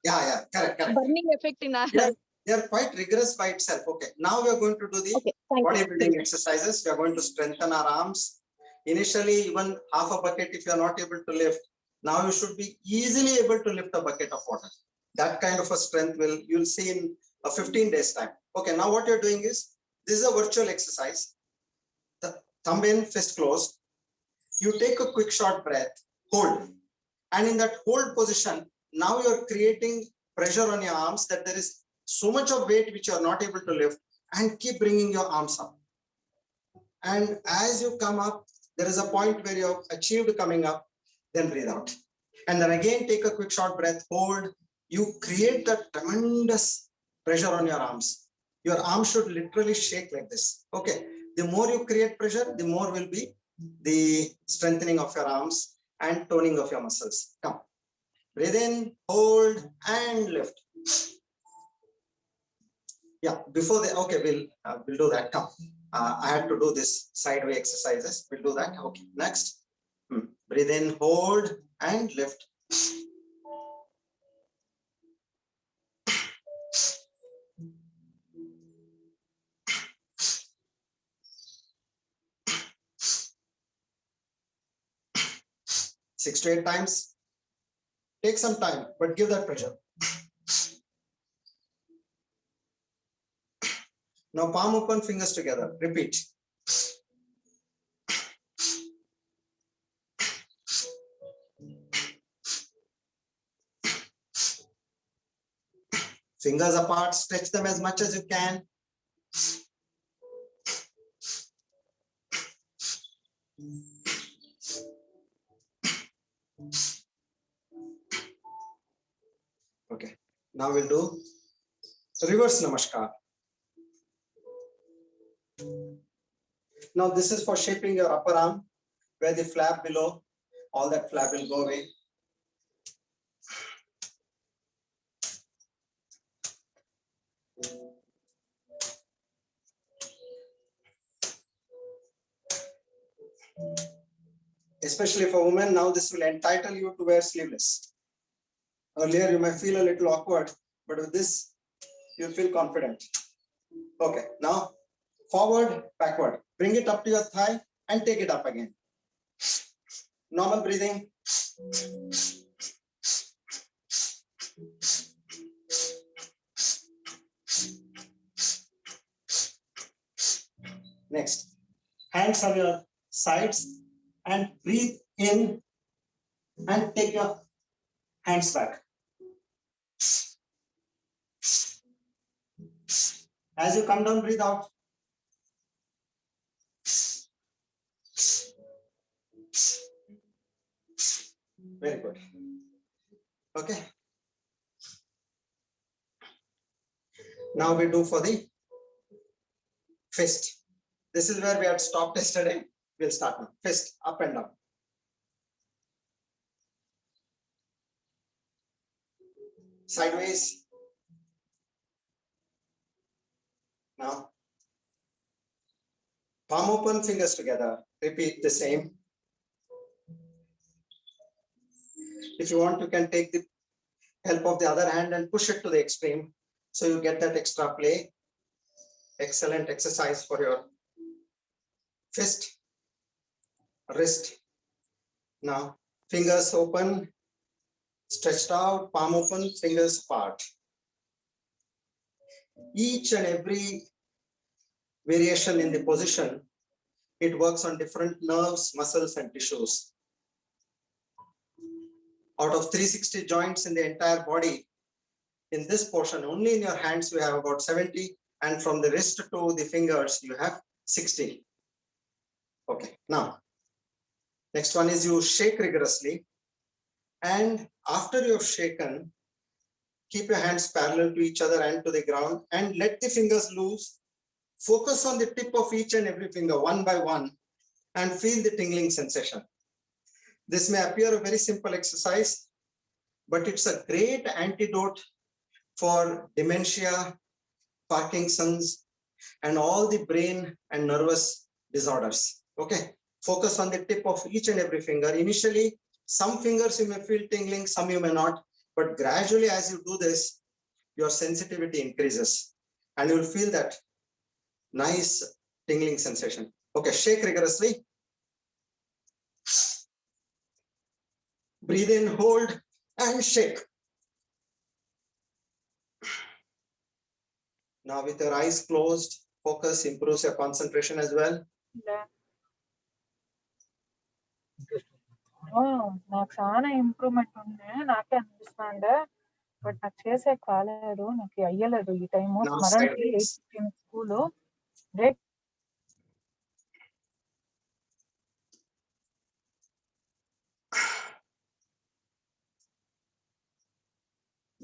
Yeah. Correct. burning effect in our. Yeah. They are quite rigorous by itself. Okay. Now we are going to do the Okay, thank you. bodybuilding exercises. We are going to strengthen our arms. Initially, even half a bucket, if you are not able to lift, now you should be easily able to lift a bucket of water. That kind of a strength you'll see in a 15 days time. Okay, now what you're doing is, this is a virtual exercise. The thumb in, fist closed. You take a quick short breath, hold. And in that hold position, now you're creating pressure on your arms that there is so much of weight which you're not able to lift, and keep bringing your arms up. And as you come up, there is a point where you've achieved coming up, then breathe out. And then again, take a quick short breath, hold. You create that tremendous pressure on your arms. Your arms should literally shake like this. Okay. The more you create pressure, the more will be the strengthening of your arms and toning of your muscles. Come. Breathe in, hold, and lift. Yeah, before the, okay, we'll do that. Come. I had to do this sideway exercises. We'll do that. Okay, next. Breathe in, hold, and lift. Six to 8 times. Take some time, but give that pressure. Now palm open, fingers together. Repeat. Fingers apart, stretch them as much as you can. Okay, now we'll do reverse namaskar. Now this is for shaping your upper arm, where the flap below, all that flap will go away. Especially for women, now this will entitle you to wear sleeveless. Earlier you might feel a little awkward, but with this, you'll feel confident. Okay, now forward, backward. Bring it up to your thigh and take it up again. Normal breathing. Next, hands on your sides and breathe in and take your hands back. As you come down, breathe out. Very good. Okay. Now we do for the fist. This is where we had stopped yesterday. We'll start now. Fist, up and down. Sideways. Now, palm open, fingers together. Repeat the same. If you want, you can take the help of the other hand and push it to the extreme. So you get that extra play. Excellent exercise for your fist, wrist. Now, fingers open, stretched out, palm open, fingers apart. Each and every variation in the position, it works on different nerves, muscles, and tissues. Out of 360 joints in the entire body, in this portion, only in your hands, you have about 70, and from the wrist to the fingers, you have 60. Okay, now, next one is you shake rigorously. And after you've shaken, keep your hands parallel to each other and to the ground and let the fingers loose. Focus on the tip of each and every finger one by one and feel the tingling sensation. This may appear a very simple exercise, but it's a great antidote for dementia, Parkinson's, and all the brain and nervous disorders. Okay, focus on the tip of each and every finger. Initially, some fingers you may feel tingling, some you may not, but gradually as you do this, your sensitivity increases and you'll feel that nice tingling sensation. Okay, shake rigorously. Breathe in, hold, and shake. Now with your eyes closed, focus improves your concentration as well. నాకు చాలా improvement ఉంది నాకే అనిపిస్తుంది but నాకు చేసే కాలేదు నాకు అయ్యలేదు ఈ టైము స్మరణకి 8:15 స్కూలు రేట్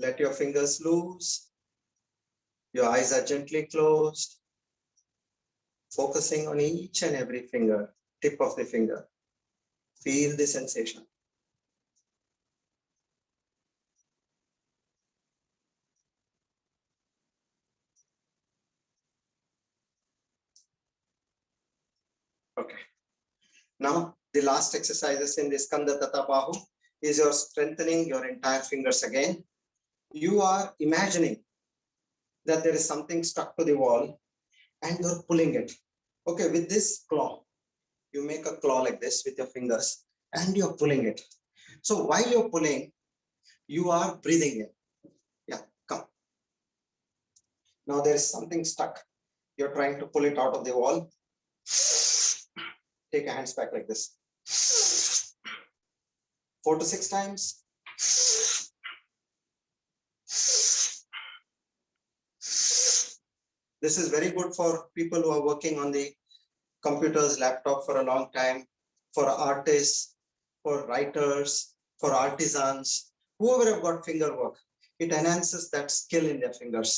Let your fingers loose. Your eyes are gently closed. Focusing on each and every finger, tip of the finger. Feel the sensation. Okay. Now, the last exercises in this Skanda Tata Bahu is your strengthening your entire fingers again. You are imagining that there is something stuck to the wall and you're pulling it. Okay, with this claw, you make a claw like this with your fingers and you're pulling it. So while you're pulling, you are breathing in. Yeah, come. Now there is something stuck. You're trying to pull it out of the wall. Take your hands back like this. 4 to 6 times. This is very good for people who are working on the computers, laptop for a long time, for artists, for writers, for artisans, whoever have got finger work. It enhances that skill in their fingers.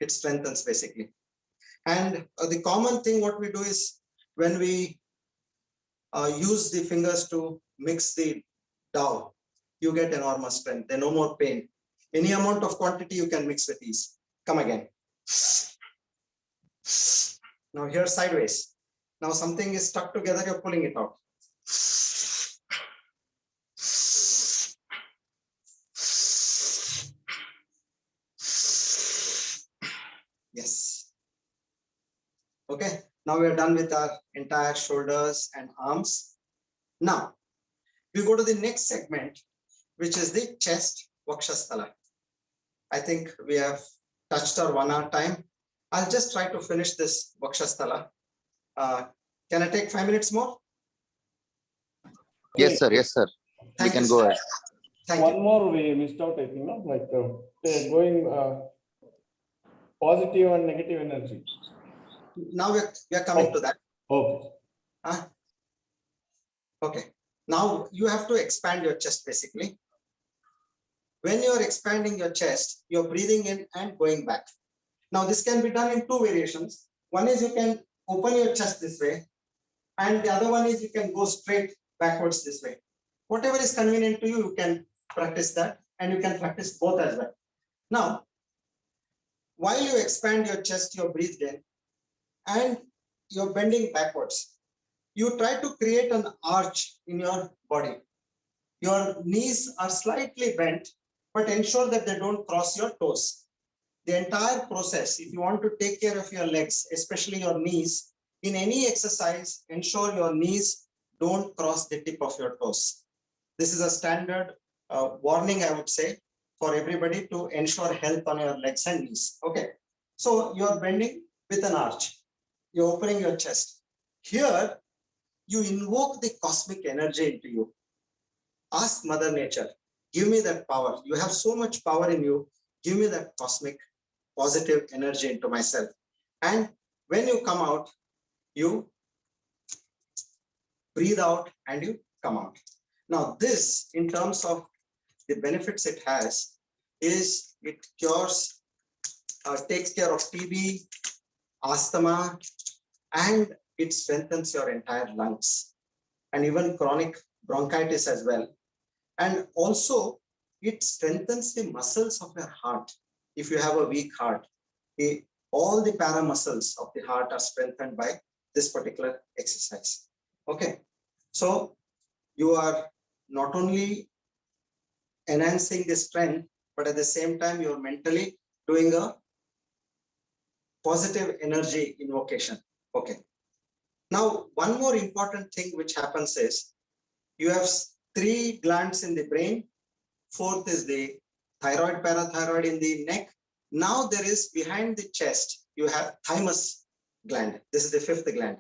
It strengthens basically. And the common thing what we do is when we use the fingers to mix the dough, you get enormous strength. There's no more pain. Any amount of quantity you can mix with ease. Come again. Now here sideways. Now something is stuck together, you're pulling it out. Yes. Okay, now we are done with our entire shoulders and arms. Now, we go to the next segment, which is the chest, Vakshasthala. I think we have touched our 1 hour time. I'll just try to finish this Vakshasthala. Can I take 5 minutes more? Yes, sir. Yes, sir. We Thank can you, go sir. ahead. Thank One you. more we missed out, I think, no? Like going positive and negative energy. Now we are coming to that. Okay. Huh? Okay. Now you have to expand your chest basically. When you are expanding your chest, you're breathing in and going back. Now this can be done in two variations. One is you can open your chest this way, and the other one is you can go straight backwards this way. Whatever is convenient to you, you can practice that, and you can practice both as well. Now, while you expand your chest, you're breathed in and you're bending backwards. You try to create an arch in your body. Your knees are slightly bent, but ensure that they don't cross your toes. The entire process, if you want to take care of your legs, especially your knees, in any exercise, ensure your knees don't cross the tip of your toes. This is a standard warning, I would say, for everybody to ensure health on your legs and knees. Okay, so you're bending with an arch. You're opening your chest. Here, you invoke the cosmic energy into you. Ask Mother Nature, give me that power. You have so much power in you. Give me that cosmic positive energy into myself. And when you come out, you breathe out and you come out. Now, this, in terms of the benefits it has, is it cures, takes care of TB, asthma, and it strengthens your entire lungs, and even chronic bronchitis as well. And also, it strengthens the muscles of your heart. If you have a weak heart, all the paramuscles of the heart are strengthened by this particular exercise. Okay, so you are not only enhancing the strength, but at the same time, you're mentally doing a positive energy invocation. Okay. Now, one more important thing which happens is you have 3 glands in the brain. 4th is the thyroid, parathyroid in the neck. Now there is behind the chest, you have thymus gland. This is the 5th gland.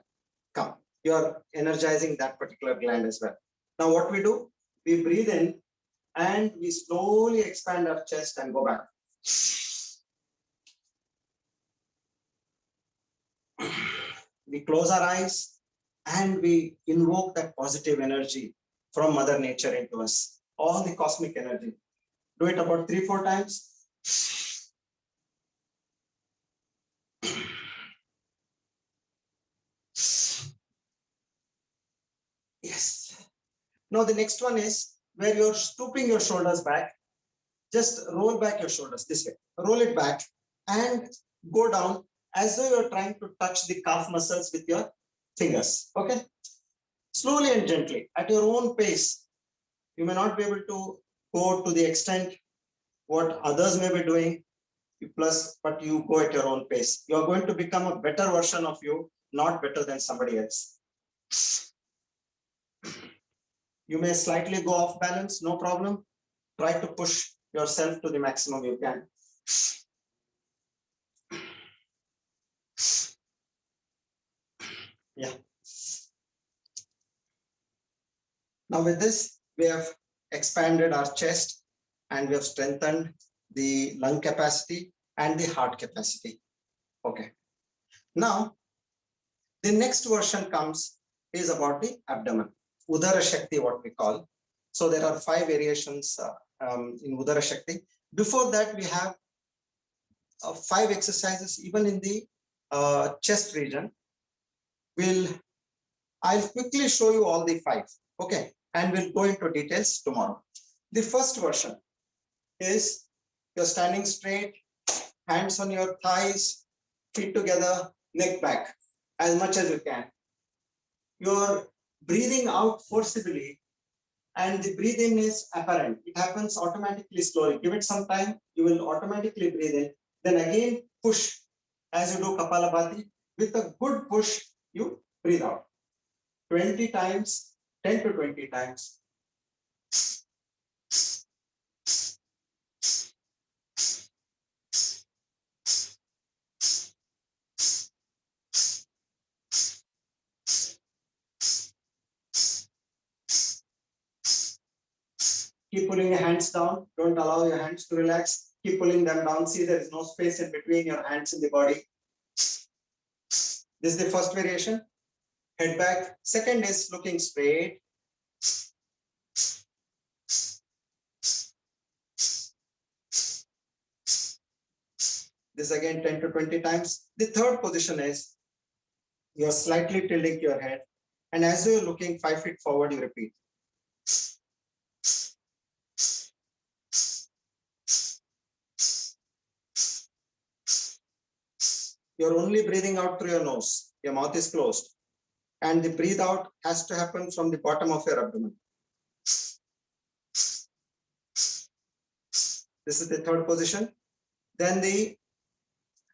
Come, you are energizing that particular gland as well. Now what we do, we breathe in and we slowly expand our chest and go back. We close our eyes and we invoke that positive energy from Mother Nature into us, all the cosmic energy. Do it about 3-4 times. Yes. Now the next one is where you're stooping your shoulders back. Just roll back your shoulders this way. Roll it back and go down as though you're trying to touch the calf muscles with your fingers. Okay. Slowly and gently at your own pace. You may not be able to go to the extent what others may be doing, but you go at your own pace. You're going to become a better version of you, not better than somebody else. You may slightly go off balance, no problem. Try to push yourself to the maximum you can. Yeah. Now with this, we have expanded our chest and we have strengthened the lung capacity and the heart capacity. Okay. Now, the next version comes is about the abdomen. Udara Shakti, what we call. So there are 5 variations in Udara Shakti. Before that, we have 5 exercises even in the chest region. I'll quickly show you all the 5. Okay, and we'll go into details tomorrow. The first version is you're standing straight, hands on your thighs, feet together, neck back as much as you can. You're breathing out forcibly and the breathe in is apparent. It happens automatically slowly. Give it some time, you will automatically breathe in. Then again push as you do Kapalabhati. With a good push, you breathe out. 20 times, 10 to 20 times. pulling your hands down. Don't allow your hands to relax. Keep pulling them down. See, there is no space in between your hands and the body. This is the first variation. Head back. Second is looking straight. This again 10 to 20 times. The third position is you're slightly tilting your head. And as you're looking 5 feet forward, you repeat. You're only breathing out through your nose. Your mouth is closed. And the breathe out has to happen from the bottom of your abdomen. This is the third position. Then the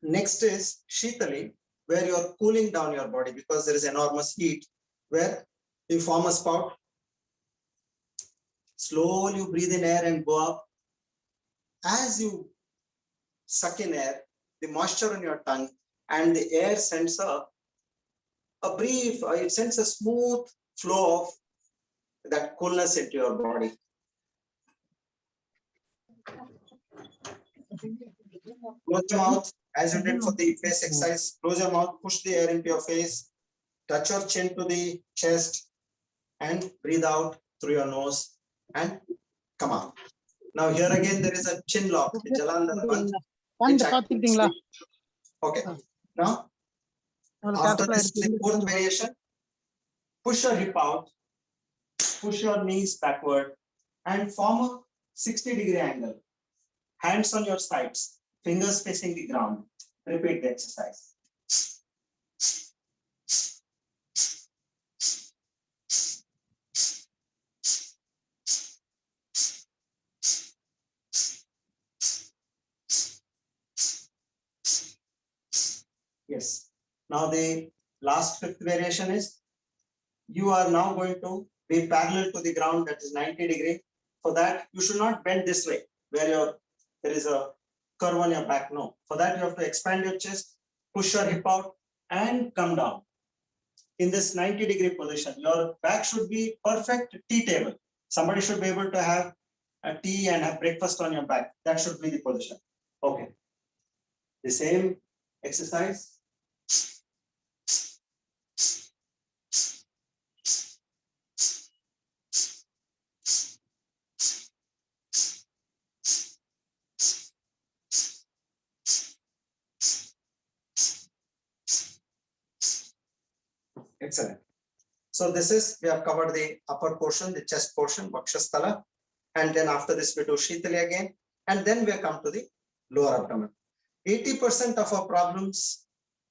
next is Shitali, where you're cooling down your body because there is enormous heat, where you form a spout. Slowly you breathe in air and go up. As you suck in air, the moisture on your tongue and the air sends it sends a smooth flow of that coolness into your body. Close your mouth as you did for the face exercise. Close your mouth, push the air into your face, touch your chin to the chest, and breathe out through your nose and come out. Now here again there is a chin lock, the Jalandhar Bandh. Okay. Now after this, the fourth variation, push your hip out, push your knees backward, and form a 60-degree angle. Hands on your sides, fingers facing the ground. Repeat the exercise. Yes. Now the last fifth variation is you are now going to be parallel to the ground, that is 90 degree. For that, you should not bend this way where there is a curve on your back. No. For that, you have to expand your chest, push your hip out and come down. In this 90-degree position, your back should be perfect tea table. Somebody should be able to have a tea and have breakfast on your back. That should be the position. Okay. The same exercise. Excellent. So this is, we have covered the upper portion, the chest portion, Vakshasthala. And then after this, we do Shitali again. And then we come to the lower abdomen. 80% of our problems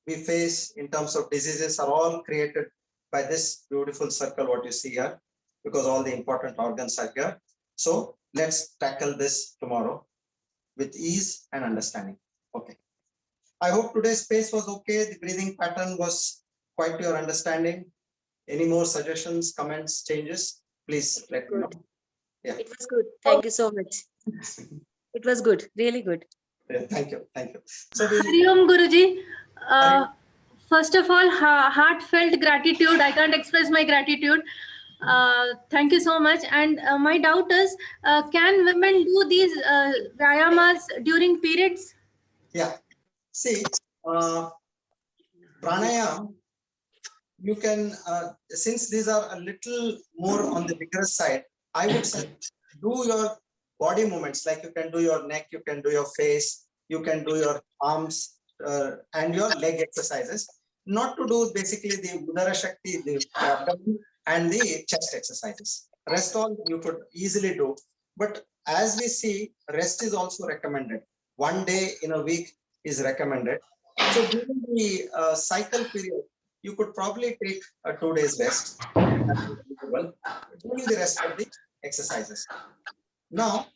we face in terms of diseases are all created by this beautiful circle, what you see here, because all the important organs are here. So let's tackle this tomorrow with ease and understanding. Okay. I hope today's space was okay. The breathing pattern was quite to your understanding. Any more suggestions, comments, changes, please let me know. Yeah. It was good. Thank you so much. It was good, really good. Yeah, thank you. Thank you. So Hari Om Guruji. First of all, heartfelt gratitude. I can't express my gratitude. Thank you so much. And my doubt is, can women do these prayamas during periods? Yeah. See, pranayam, you can, since these are a little more on the vigorous side, I would say do your body movements, like you can do your neck, you can do your face, you can do your arms and your leg exercises, not to do basically the Udara Shakti, the abdomen and the chest exercises. Rest all you could easily do. But as we see, rest is also recommended. 1 day in a week is recommended. So during the cycle period, you could probably take a 2 days rest during the rest of the exercises. Now,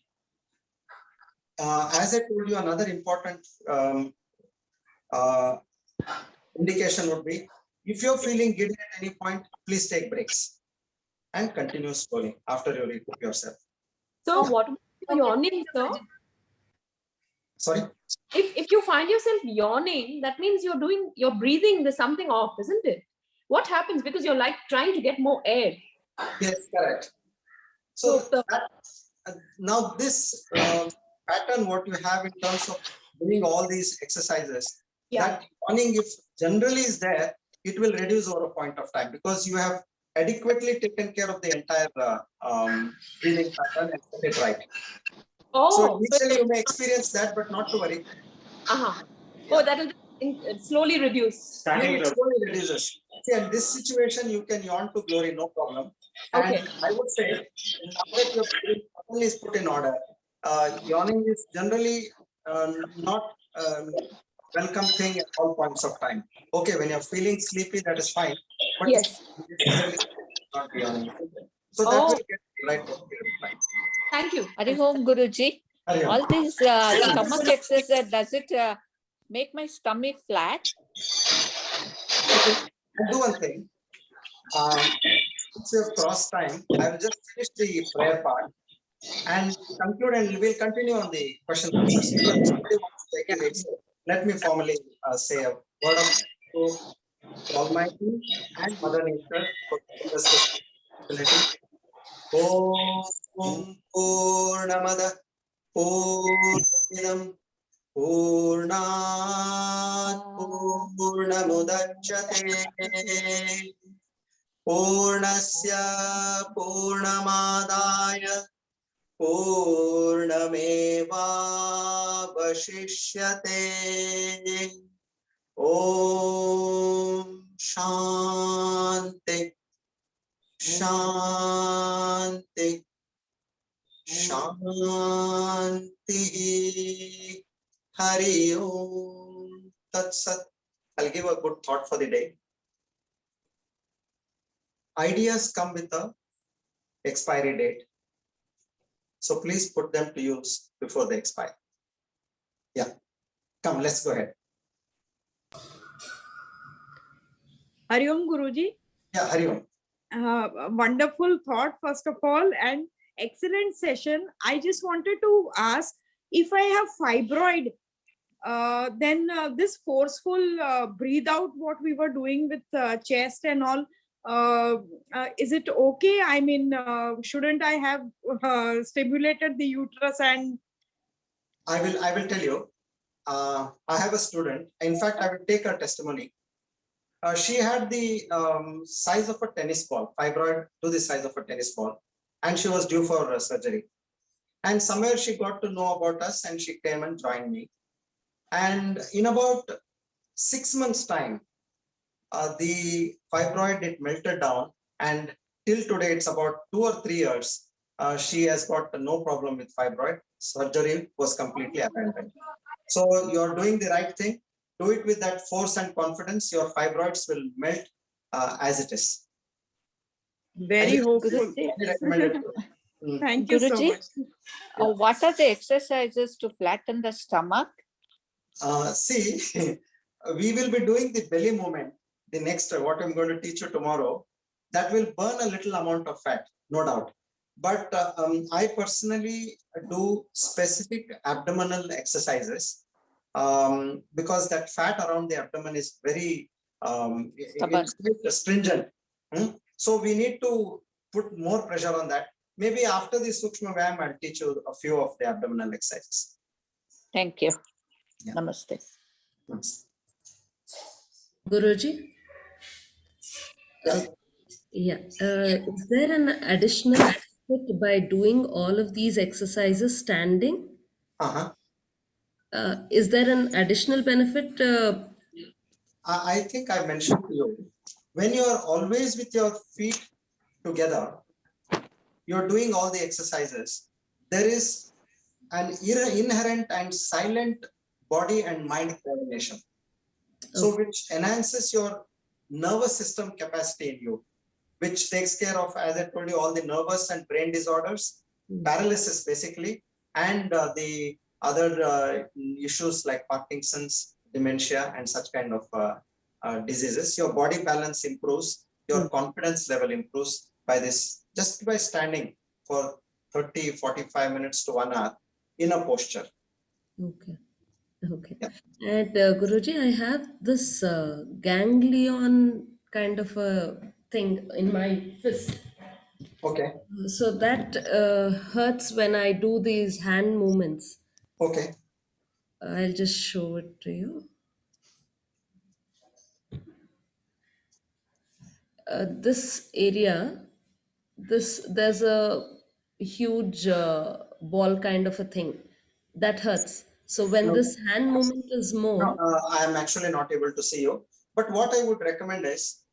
as I told you, another important indication would be, if you're feeling giddy at any point, please take breaks and continue slowly after you recoup yourself. So what about yawning, sir? Sorry? If you find yourself yawning, that means you're breathing, there's something off, isn't it? What happens? Because you're like trying to get more air. Yes, correct. So now this pattern, what you have in terms of doing all these exercises, that yawning, if generally is there, it will reduce over a point of time because you have adequately taken care of the entire breathing pattern and set it right. So initially you may experience that, but not to worry. Oh, that will slowly reduce. It slowly reduces. See, in this situation, you can yawn to glory, no problem. And I would say, now that your pattern is put in order, yawning is generally not welcome thing at all points of time. Okay, when you're feeling sleepy, that is fine. But necessarily not yawning. So that will get right over period of time. Thank you. Hari Om Guruji. Hari Om. All these stomach exercises, does it make my stomach flat? I'll do one thing. Since we have crossed time, I will just finish the prayer part and conclude, and we'll continue on the question and answers. If somebody wants to take it, let me formally say a word of thanks to Almighty and Mother Nature for giving us this opportunity. Om Purnamada Purnamidam Purnat Purnamudachyate Purnasya Purnamadaya Purnameva Vashishyate. Om Shanti Shanti Shanti. Hari Om Tat Sat. I'll give a good thought for the day. Ideas come with a expiry date. So please put them to use before they expire. Yeah. Come, let's go ahead. Hari Om Guruji. Yeah, Hari Om. Wonderful thought, first of all, and excellent session. I just wanted to ask, if I have fibroid, then this forceful breathe out, what we were doing with chest and all, is it okay? I mean, shouldn't I have stimulated the uterus? And I will tell you. I have a student. In fact, I will take her testimony. She had the size of a tennis ball, fibroid to the size of a tennis ball, and she was due for surgery. And somewhere she got to know about us, and she came and joined me. And in about 6 months' time, the fibroid, it melted down, and till today it's about 2 or 3 years. She has got no problem with fibroid. Surgery was completely abandoned. So you're doing the right thing. Do it with that force and confidence. Your fibroids will melt as it is. very hopeful. Thank you so Guruji, much. what are the exercises to flatten the stomach? See, we will be doing the belly movement. The next, what I'm going to teach you tomorrow, that will burn a little amount of fat, no doubt. But I personally do specific abdominal exercises because that fat around the abdomen is very stringent. So we need to put more pressure on that. Maybe after the Sukshma Vyayam, I'll teach you a few of the abdominal exercises. Thank you. Yeah. Namaste. Guruji? Is there an additional benefit by doing all of these exercises standing? Is there an additional benefit? I think I mentioned to you, when you are always with your feet together, you're doing all the exercises, there is an inherent and silent body and mind coordination. So which enhances your nervous system capacity in you, which takes care of, as I told you, all the nervous and brain disorders, paralysis basically, and the other issues like Parkinson's, dementia, and such kind of diseases. Your body balance improves, your confidence level improves by this, just by standing for 30, 45 minutes to 1 hour in a posture. Okay. Okay. Yeah. And Guruji, I have this ganglion kind of a thing in my fist. Okay. So that hurts when I do these hand movements. Okay. I'll just show it to you. This area, there's a huge ball kind of a thing that hurts. So when No. this hand movement is more, No, I am actually not able to see you. But what I would recommend is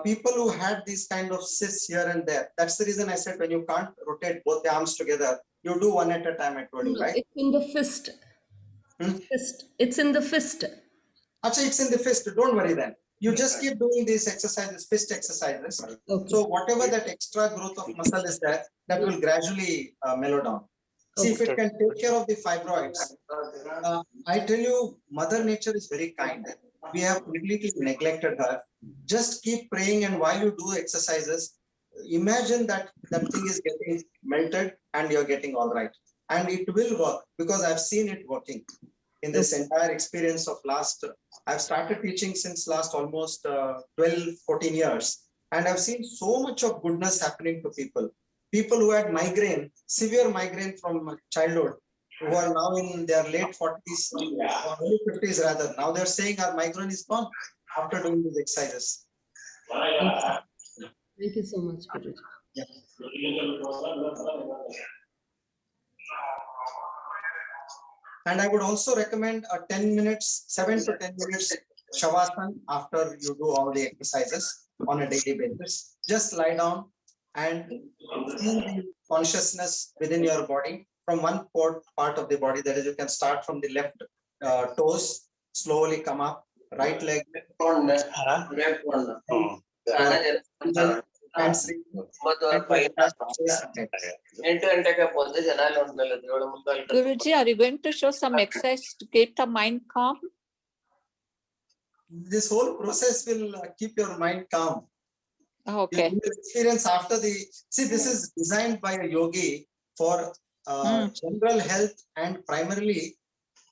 people who had these kind of cysts here and there. That's the reason I said when you can't rotate both the arms together, you do one at a time. I told you, right? it's in the fist. Fist. It's in the fist. Actually, it's in the fist. Don't worry then. You just keep doing these exercises, fist exercises. Okay. So whatever that extra growth of muscle is there, that will gradually mellow down. See if it can take care of the fibroids. I tell you, Mother Nature is very kind. We have completely neglected her. Just keep praying, and while you do exercises, imagine that that thing is getting melted and you're getting all right. And it will work because I've seen it working in this entire experience of last. I've started teaching since last almost 12, 14 years. And I've seen so much of goodness happening to people. People who had migraine, severe migraine from childhood, who are now in their late 40s or early 50s rather. Now they're saying our migraine is gone after doing these exercises. Thank you so much, Guruji. Yeah. And I would also recommend a 10 minutes, 7 to 10 minutes Shavasana after you do all the exercises on a daily basis. Just lie down and feel the consciousness within your body from one part of the body. That is, you can start from the left toes, slowly come up, right leg, hands, Guruji, are you going to show some exercise to keep the mind calm? This whole process will keep your mind calm. Okay. You will experience after the, see, this is designed by a yogi for general health and primarily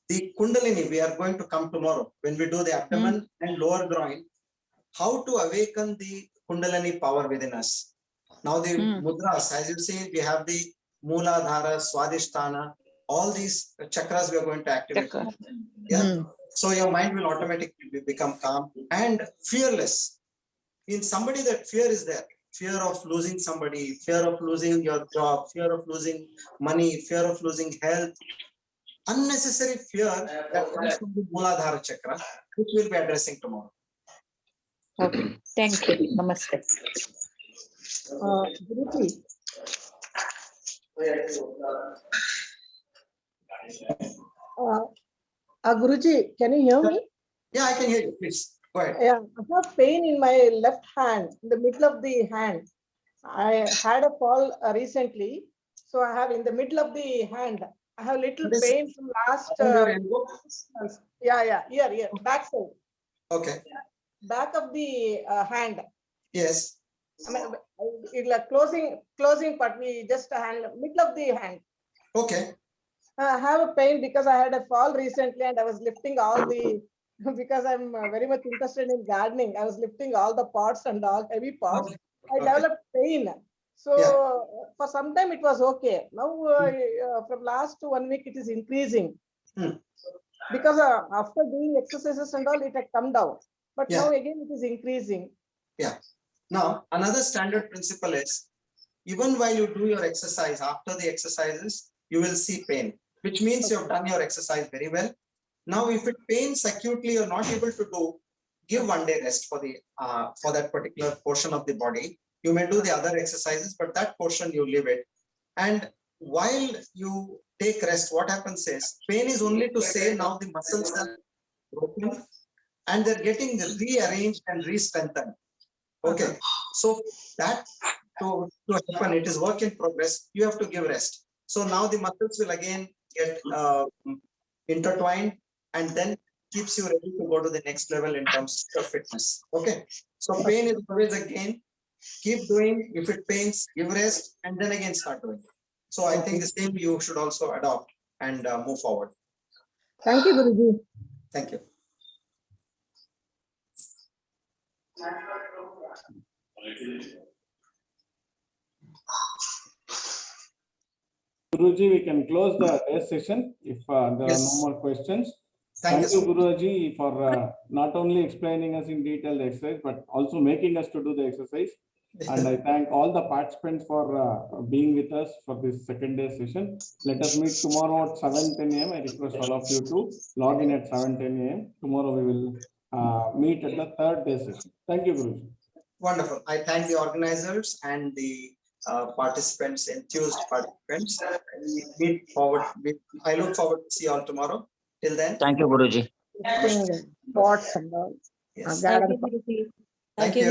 the Kundalini. We are going to come tomorrow when we do the abdomen and lower groin, how to awaken the Kundalini power within us. Now the mudras, as you see, we have the Mooladhara, Swadhisthana, all these chakras we are going to activate. Yeah. So your mind will automatically become calm and fearless. In somebody, that fear is there. Fear of losing somebody, fear of losing your job, fear of losing money, fear of losing health. Unnecessary fear that comes from the Mooladhara chakra, which we'll be addressing tomorrow. Okay. Thank you. Namaste. Guruji. Guruji, can you hear me? Yeah, I can hear you. Please go ahead. Yeah, I have pain in my left hand, in the middle of the hand. I had a fall recently, so I have in the middle of the hand. I have little pain from last. Here, back side. Okay. Back of the hand. Yes. I mean, it's like closing part. We just hand middle of the hand. Okay. I have a pain because I had a fall recently, and I was lifting all the. Because I'm very much interested in gardening, I was lifting all the pots and all heavy pots. Okay. I developed pain. So for some time it was okay. Now from last 1 week it is increasing. Because after doing exercises and all, it had come down. But now again it is increasing. Yeah. Now another standard principle is, even while you do your exercise, after the exercises, you will see pain, which means you have done your exercise very well. Now, if it pains acutely, you're not able to do, give 1 day rest for the for that particular portion of the body. You may do the other exercises, but that portion you leave it. And while you take rest, what happens is, pain is only to say now the muscles are broken and they're getting rearranged and re-strengthened. Okay, so that to happen, it is work in progress. You have to give rest. So now the muscles will again get intertwined, and then keeps you ready to go to the next level in terms of fitness. Okay. So pain is always a gain. Keep doing. If it pains, give rest, and then again start doing. So I think the same you should also adopt and move forward. Thank you, Guruji. Thank you. Guruji, we can close the day session if there are no Yes. more questions. Thank you so much. Guruji, for not only explaining us in detail the exercise, but also making us to do the exercise. And I thank all the participants for being with us for this second day session. Let us meet tomorrow at 7:10 a.m. I request all of you to log in at 7:10 a.m. Tomorrow we will meet at the third day session. Thank you, Guruji. Wonderful. I thank the organizers and the participants, enthused participants. I look forward to see you all tomorrow. Till then. Thank you, Guruji. Pots and all. Yes. garden Thank you, Guruji. Thank you.